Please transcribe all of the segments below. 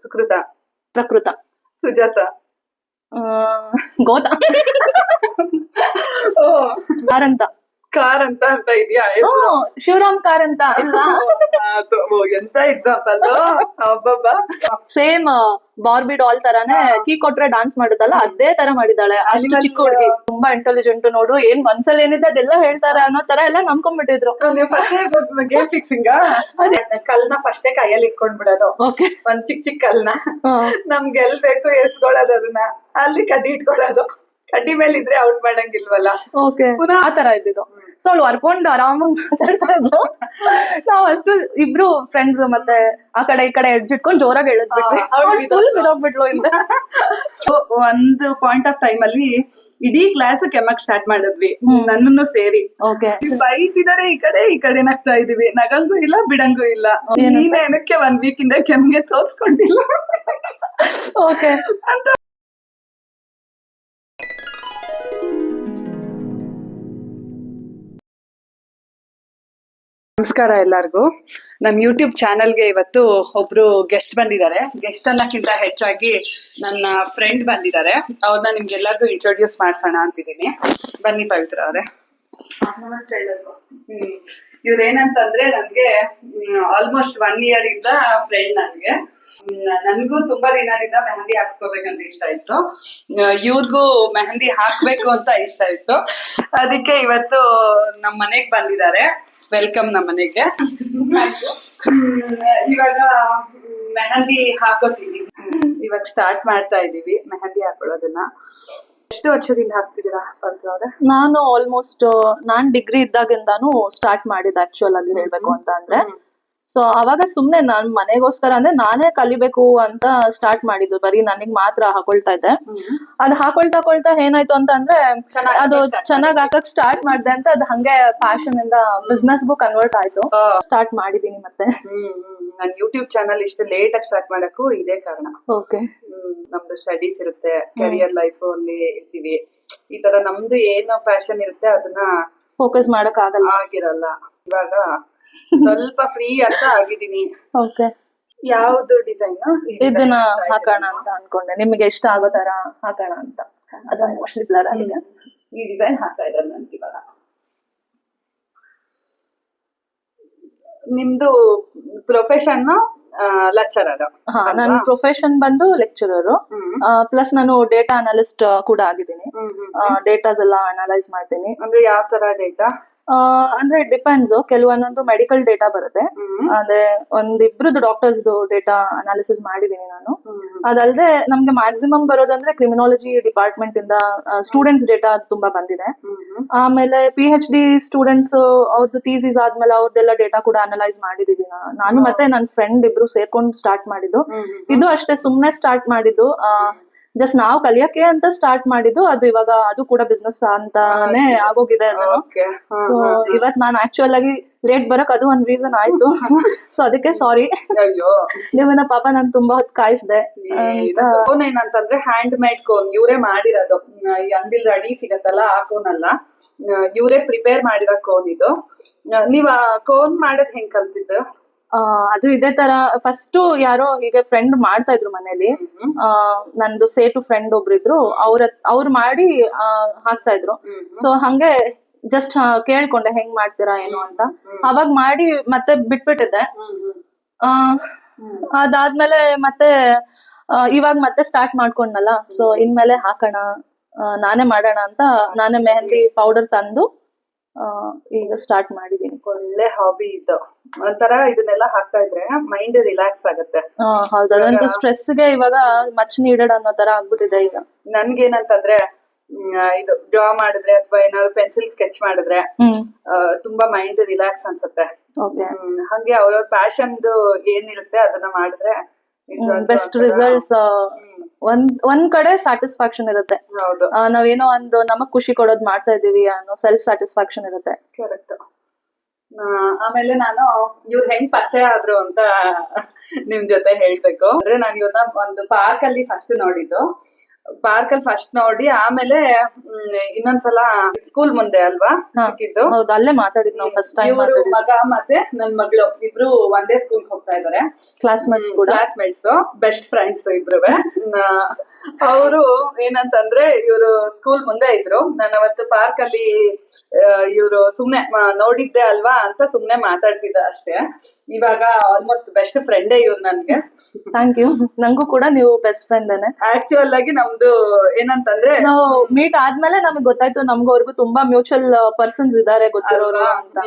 ಸುಕೃತ, ಪ್ರಕೃತ, ಸುಜಾತ, ಆ, ಗೋತ, ಓ ಕಾರಂತ, ಕಾರಂತ ಅಂತ ಇದೆಯಾ? ಶಿವರಾಮ್ ಕಾರಂತ ಎಂತ ಎಕ್ಸಾಂಪಲ್ ಅಬ್ಬಬ್ಬ. ಸೇಮ್ ಬಾರ್ಬಿ ಡಾಲ್ ತರಾನೇ ಕೀ ಕೊಟ್ರೆ ಡಾನ್ಸ್ ಮಾಡುತ್ತಲ್ಲ ಅದೇ ತರ ಮಾಡಿದಾಳೆ. ಅಷ್ಟು ಚಿಕ್ಕ ಹುಡುಗಿ, ತುಂಬಾ ಇಂಟೆಲಿಜೆಂಟ್. ನೋಡು ಏನ್ ಮನ್ಸಲ್ಲಿ ಏನಿದೆ ಅದೆಲ್ಲ ಹೇಳ್ತಾರೆ ಅನ್ನೋ ತರ ಎಲ್ಲ ನಂಬ್ಕೊಂಡ್ಬಿಟ್ಟಿದ್ರು. ನೀವು ಫಸ್ಟೇ ಗೇಮ್ ಫಿಕ್ಸಿಂಗ್ ಕಲ್ನ ಫಸ್ಟೇ ಕೈಯಲ್ಲಿ ಇಟ್ಕೊಂಡ್ಬಿಡೋದು. ಒಂದ್ ಚಿಕ್ಕ ಚಿಕ್ಕ ಕಲ್ನ ನಮ್ಗೆ ಎಲ್ ಬೇಕು ಎಸ್ಕೊಳ್ಳೋದು, ಅದನ್ನ ಅಲ್ಲಿ ಕಡ್ಡಿ ಇಟ್ಕೊಳ್ಳೋದು. ಕಡ್ಡಿ ಮೇಲೆ ಇದ್ರೆ ಔಟ್ ಮಾಡಂಗಿಲ್ವಲ್ಲ. ಪುನಃ ಆ ತರ ಇದ್ದಿದ್ದು. ಸೊ ಅವಳು ವರ್ಕೊಂಡು ಆರಾಮಾಗಿ ಮಾತಾಡ್ತಾ ಇದ್ಲು. ನಾವ್ ಅಷ್ಟು ಇಬ್ರು ಫ್ರೆಂಡ್ಸ್ ಮತ್ತೆ ಆ ಕಡೆ ಈ ಕಡೆ ಎಡ್ಜಿಟ್ಕೊಂಡು ಜೋರಾಗಿ ಹೇಳಿದ್ಬಿಟ್ವಿ. ಫುಲ್ ಬಿದೋಗ್ಬಿಟ್ಲು ಹಿಂದೆ. ಒಂದು ಪಾಯಿಂಟ್ ಆಫ್ ಟೈಮ್ ಅಲ್ಲಿ ಇಡೀ ಕ್ಲಾಸ್ ಕೆಮ್ಮಕ್ ಸ್ಟಾರ್ಟ್ ಮಾಡಿದ್ವಿ, ನನ್ನನ್ನು ಸೇರಿ. ಬೈತಿದಾರೆ ಈ ಕಡೆ ನಗ್ತಾ ಇದೀವಿ, ನಗಂಗೂ ಇಲ್ಲ ಬಿಡಂಗೂ ಇಲ್ಲ. ನೀನೇನಕ್ಕೆ 1 ವೀಕ್ ಇಂದ ಕೆಮ್ಗೆ ತೋರ್ಸ್ಕೊಂಡಿಲ್ಲ ಅಂತ. ನಮಸ್ಕಾರ ಎಲ್ಲರಿಗೂ. ನಮ್ ಯೂಟ್ಯೂಬ್ ಚಾನೆಲ್ಗೆ ಇವತ್ತು ಒಬ್ರು ಗೆಸ್ಟ್ ಬಂದಿದ್ದಾರೆ. ಗೆಸ್ಟ್ ಅನ್ನಕ್ಕಿಂತ ಹೆಚ್ಚಾಗಿ ನನ್ನ ಫ್ರೆಂಡ್ ಬಂದಿದ್ದಾರೆ. ಅವ್ರನ್ನ ನಿಮ್ಗೆಲ್ಲರಿಗೂ ಇಂಟ್ರೊಡ್ಯೂಸ್ ಮಾಡ್ಸೋಣ ಅಂತಿದ್ದೀನಿ. ಬನ್ನಿ ಪವಿತ್ರ ಅವರೇ. ನಮಸ್ತೆ ಎಲ್ಲರಿಗೂ. ಇವ್ರೇನಂತಂದ್ರೆ ನನ್ಗೆ ಆಲ್ಮೋಸ್ಟ್ 1 year ಇಂದ ಫ್ರೆಂಡ್. ನನ್ಗೂ ತುಂಬಾ ದಿನದಿಂದ ಮೆಹಂದಿ ಹಾಕ್ಸ್ಕೋಬೇಕಂತ ಇಷ್ಟ ಇತ್ತು, ಇವ್ರಿಗೂ ಮೆಹಂದಿ ಹಾಕ್ಬೇಕು ಅಂತ ಇಷ್ಟ ಇತ್ತು. ಅದಕ್ಕೆ ಇವತ್ತು ನಮ್ ಮನೆಗ್ ಬಂದಿದ್ದಾರೆ. ವೆಲ್ಕಮ್ ನಮ್ಮ ಮನೆಗೆ. ಇವಾಗ ಮೆಹಂದಿ ಹಾಕೋತೀವಿ. ಇವಾಗ ಸ್ಟಾರ್ಟ್ ಮಾಡ್ತಾ ಇದೀವಿ ಮೆಹಂದಿ ಹಾಕೊಳ್ಳೋದನ್ನ. ಎಷ್ಟು ವರ್ಷದಿಂದ ಹಾಕ್ತಿದ್ದೀರಾ ಪವಿತ್ರ ಅವ್ರೆ? ನಾನು ಆಲ್ಮೋಸ್ಟ್ ನಾನ್ ಡಿಗ್ರಿ ಇದ್ದಾಗಿಂದಾನು ಸ್ಟಾರ್ಟ್ ಮಾಡಿದ ಆಕ್ಚುಯಲ್ ಆಗಿ ಹೇಳ್ಬೇಕು ಅಂತ ಅಂದ್ರೆ. ಸೊ ಅವಾಗ ಸುಮ್ನೆ ನಾನ್ ಮನೆಗೋಸ್ಕರ ಅಂದ್ರೆ ನಾನೇ ಕಲಿಬೇಕು ಅಂತ ಸ್ಟಾರ್ಟ್ ಮಾಡಿದ್ದು. ಬರೀ ನನಗ್ ಮಾತ್ರ ಹಾಕೊಳ್ತಾ ಇದ್ದೆ. ಅದ್ ಹಾಕೊಳ್ತಾ ಏನಾಯ್ತು ಅಂತ ಅಂದ್ರೆ ಅದು ಚೆನ್ನಾಗ್ ಹಾಕಕ್ ಸ್ಟಾರ್ಟ್ ಮಾಡ್ದೆ ಅಂತ ಅದ್ ಹಂಗೆ ಪ್ಯಾಷನ್ ಇಂದ ಬಿಸ್ನೆಸ್ಗೂ ಕನ್ವರ್ಟ್ ಆಯ್ತು. ಸ್ಟಾರ್ಟ್ ಮಾಡಿದೀನಿ ಮತ್ತೆ. ನನ್ ಯೂಟ್ಯೂಬ್ ಚಾನಲ್ ಇಷ್ಟು ಲೇಟ್ ಆಗಿ ಸ್ಟಾರ್ಟ್ ಮಾಡಕ್ಕೂ ಇದೇ ಕಾರಣ. ನಮ್ದು ಸ್ಟಡೀಸ್ ಇರುತ್ತೆ, ಕೆರಿಯರ್ ಲೈಫ್ ಅಲ್ಲಿ ಇರ್ತೀವಿ. ಈ ತರ ನಮ್ದು ಏನು ಪ್ಯಾಷನ್ ಇರುತ್ತೆ ಅದನ್ನ ಫೋಕಸ್ ಮಾಡಕ್ ಆಗಿರಲ್ಲ. ಇವಾಗ ಸ್ವಲ್ಪ ಫ್ರೀ ಅಂತ ಆಗಿದೀನಿ. ಯಾವ್ದು ಡಿಸೈನ್ ಇದನ್ನ ಹಾಕೋಣ ಅಂತ ಅನ್ಕೊಂಡೆ. ನಿಮ್ಗೆ ಎಷ್ಟ ಆಗೋ ತರ ಹಾಕೋಣ ಅಂತ. ಅದ ಮೋಸ್ಟ್ಲಿ ಬ್ಲರ್ ಆಗಿದೆ. ಈ ಡಿಸೈನ್ ಹಾಕ್ತಾ ಇದ್ದಾರೆ ನನ್ಗೆ ಇವಾಗ. ನಿಮ್ದು ಪ್ರೊಫೆಷನ್ ಲೆಕ್ಚರರ್? ನನ್ನ ಪ್ರೊಫೆಷನ್ ಬಂದು ಲೆಕ್ಚರರ್, ಪ್ಲಸ್ ನಾನು ಡೇಟಾ ಅನಾಲಿಸ್ಟ್ ಕೂಡ ಆಗಿದ್ದೀನಿ. ಡೇಟಾಸ್ ಎಲ್ಲ ಅನಲೈಸ್ ಮಾಡ್ತೀನಿ. ಅಂದ್ರೆ ಯಾವ ತರ ಡೇಟಾ? ಅಂದ್ರೆ ಡಿಪೆಂಡ್ಸ್. ಕೆಲವೊಂದೊಂದು ಮೆಡಿಕಲ್ ಡೇಟಾ ಬರುತ್ತೆ, ಅಂದ್ರೆ ಒಂದಿಬ್ರದ್ದು ಡಾಕ್ಟರ್ಸ್ ಡೇಟಾ ಅನಾಲಿಸಿಸ್ ಮಾಡಿದೀನಿ ನಾನು. ಅದಲ್ಲದೆ ನಮ್ಗೆ ಮ್ಯಾಕ್ಸಿಮಮ್ ಬರೋದಂದ್ರೆ ಕ್ರಿಮಿನಾಲಜಿ ಡಿಪಾರ್ಟ್ಮೆಂಟ್ ಇಂದ ಸ್ಟೂಡೆಂಟ್ಸ್ ಡೇಟಾ ತುಂಬಾ ಬಂದಿದೆ. ಆಮೇಲೆ PhD ಸ್ಟೂಡೆಂಟ್ಸ್ ಅವ್ರದ್ದು ಥೀಸಿಸ್ ಆದ್ಮೇಲೆ ಅವ್ರದ್ದೆಲ್ಲ ಡೇಟಾ ಕೂಡ ಅನಲೈಸ್ ಮಾಡಿದೀವಿ ನಾನು ಮತ್ತೆ ನನ್ನ ಫ್ರೆಂಡ್ ಇಬ್ರು ಸೇರ್ಕೊಂಡು ಸ್ಟಾರ್ಟ್ ಮಾಡಿದ್ದು. ಇದು ಅಷ್ಟೇ ಸುಮ್ನೆ ಸ್ಟಾರ್ಟ್ ಮಾಡಿದ್ದು, ಜಸ್ಟ್ ನಾವು ಕಲಿಯಕ್ಕೆ ಅಂತ ಸ್ಟಾರ್ಟ್ ಮಾಡಿದ್ದು. ಅದು ಇವಾಗ ಅದು ಕೂಡ ಬಿಸ್ನೆಸ್ ಅಂತಾನೆ ಆಗೋಗಿದೆ. ಸೊ ಇವತ್ ನಾನು ಆಕ್ಚುಯಲ್ ಆಗಿ ಲೇಟ್ ಬರಕ್ ಅದು ಒಂದ್ ರೀಸನ್ ಆಯ್ತು. ಸೊ ಅದಕ್ಕೆ ಸಾರಿ. ನಿಮ್ಮನ್ನ ಪಾಪ ನಾನು ತುಂಬಾ ಹೊತ್ತು ಕಾಯಿಸ್ದೆ. ಕೋನ್ ಏನಂತಂದ್ರೆ ಹ್ಯಾಂಡ್ ಮೇಡ್ ಕೋನ್ ಇವರೇ ಮಾಡಿರೋದು. ಈ ಅಂಗಡಿ ರೆಡಿ ಸಿಗತ್ತಲ್ಲ ಆ ಕೋನ್ ಅಲ್ಲ, ಇವರೇ ಪ್ರಿಪೇರ್ ಮಾಡಿರೋ ಕೋನ್ ಇದು. ನೀವ್ ಕೋನ್ ಮಾಡೋದ್ ಹೆಂಗ್ ಕಲ್ತಿದ್ದು? ಅದು ಇದೇ ತರ ಫಸ್ಟ್ ಯಾರೋ ಹೀಗೆ ಫ್ರೆಂಡ್ ಮಾಡ್ತಾ ಇದ್ರು ಮನೇಲಿ. ನಂದು ಸೇಟು ಫ್ರೆಂಡ್ ಒಬ್ರಿದ್ರು, ಅವ್ರು ಮಾಡಿ ಹಾಕ್ತಾ ಇದ್ರು. ಸೊ ಹಂಗೆ ಜಸ್ಟ್ ಕೇಳ್ಕೊಂಡೆ ಹೆಂಗ್ ಮಾಡ್ತೀರಾ ಏನು ಅಂತ. ಅವಾಗ ಮಾಡಿ ಮತ್ತೆ ಬಿಟ್ಬಿಟ್ಟಿದ್ದೆ. ಅದಾದ್ಮೇಲೆ ಮತ್ತೆ ಇವಾಗ ಮತ್ತೆ ಸ್ಟಾರ್ಟ್ ಮಾಡ್ಕೊಂಡಲ್ಲ. ಸೊ ಇನ್ಮೇಲೆ ಹಾಕೋಣ, ನಾನೇ ಮಾಡೋಣ ಅಂತ ನಾನೇ ಮೆಹಂದಿ ಪೌಡರ್ ತಂದು ಈಗ ಸ್ಟಾರ್ಟ್ ಮಾಡಿದೀನಿ. ಒಳ್ಳೆ ಹಾಬಿ ಇದು. ಒಂಥರ ಇದನ್ನೆಲ್ಲ ಹಾಕ್ತಾ ಇದ್ರೆ ಮೈಂಡ್ ರಿಲ್ಯಾಕ್ಸ್ ಆಗುತ್ತೆ. ಹೌದು, ಅದಂತೂ ಸ್ಟ್ರೆಸ್ ಗೆ ಇವಾಗ ಮಚ್ ನೀಡೆಡ್ ಅನ್ನೋ ತರ ಆಗ್ಬಿಟ್ಟಿದೆ ಈಗ. ನನ್ಗೇನಂತಂದ್ರೆ ಇದು ಡ್ರಾ ಮಾಡಿದ್ರೆ ಅಥವಾ ಏನಾದ್ರು ಪೆನ್ಸಿಲ್ ಸ್ಕೆಚ್ ಮಾಡಿದ್ರೆ ತುಂಬಾ ಮೈಂಡ್ ರಿಲ್ಯಾಕ್ಸ್ ಅನ್ಸುತ್ತೆ. ಹಂಗೆ ಅವ್ರವ್ರ ಪ್ಯಾಷನ್ ಏನಿರುತ್ತೆ ಅದನ್ನ ಮಾಡಿದ್ರೆ ಬೆಸ್ಟ್ ರಿಸಲ್ಟ್ಸ್. ಒಂದ್ ಕಡೆ ಸ್ಯಾಟಿಸ್ಫ್ಯಾಕ್ಷನ್ ಇರುತ್ತೆ. ನಾವೇನೋ ಒಂದು ನಮಗ್ ಖುಷಿ ಕೊಡೋದ್ ಮಾಡ್ತಾ ಇದೀವಿ ಅನ್ನೋ ಸೆಲ್ಫ್ ಸ್ಯಾಟಿಸ್ಫ್ಯಾಕ್ಷನ್ ಇರುತ್ತೆ. ಕರೆಕ್ಟ್. ಆಮೇಲೆ ನಾನು ಇವ್ರು ಹೆಂಗ್ ಪರಿಚಯ ಆದ್ರು ಅಂತ ನಿಮ್ ಜೊತೆ ಹೇಳ್ಬೇಕು. ಅಂದ್ರೆ ನಾನು ಇವ್ರನ್ನ ಒಂದು ಪಾರ್ಕ್ ಅಲ್ಲಿ ಫಸ್ಟ್ ನೋಡಿದ್ದು. ಪಾರ್ಕ್ ಅಲ್ಲಿ ಫಸ್ಟ್ ನೋಡಿ, ಆಮೇಲೆ ಇನ್ನೊಂದ್ಸಲ ಸ್ಕೂಲ್ ಮುಂದೆ ಅಲ್ವಾ ಸಿಕ್ಕಿದ್ದು. ಹೌದು, ಅಲ್ಲೇ ಮಾತಾಡಿದ್ ನಾವು ಫಸ್ಟ್ ಟೈಮ್. ಇವ್ರು ಮಗ ಮತ್ತೆ ನನ್ ಮಗಳು ಇಬ್ರು ಒಂದೇ ಸ್ಕೂಲ್ ಹೋಗ್ತಾ ಇದಾರೆ, ಕ್ಲಾಸ್ಮೇಟ್ಸ್ ಕೂಡ, ಕ್ಲಾಸ್ಮೇಟ್ಸ್, ಬೆಸ್ಟ್ ಫ್ರೆಂಡ್ಸ್ ಇಬ್ರು. ಅವರು ಏನಂತಂದ್ರೆ ಇವ್ರು ಸ್ಕೂಲ್ ಮುಂದೆ ಇದ್ರು, ನಾನು ಅವತ್ತು ಪಾರ್ಕ್ ಅಲ್ಲಿ ಇವ್ರು ಸುಮ್ನೆ ನೋಡಿದ್ದೆ ಅಲ್ವಾ ಅಂತ ಸುಮ್ನೆ ಮಾತಾಡ್ತಿದ್ದ ಅಷ್ಟೇ. ಇವಾಗ ಆಲ್ಮೋಸ್ಟ್ ಬೆಸ್ಟ್ ಫ್ರೆಂಡೇ ಇವ್ರು ನನ್ಗೆ. Thank you. ನಂಗೂ ಕೂಡ ನೀವು ಬೆಸ್ಟ್ ಫ್ರೆಂಡ್ ಏನೆ. ಆಕ್ಚುಯಲ್ ಆಗಿ ನಮ್ದು ಏನಂತಂದ್ರೆ ನಾವು ಮೀಟ್ ಆದ್ಮೇಲೆ ನಮಗ್ ಗೊತ್ತಾಯ್ತು ನಮ್ಗೂ ಅವ್ರಿಗೂ ತುಂಬಾ ಮ್ಯೂಚುವಲ್ ಪರ್ಸನ್ಸ್ ಇದಾರೆ ಗೊತ್ತಿರೋರು ಅಂತ.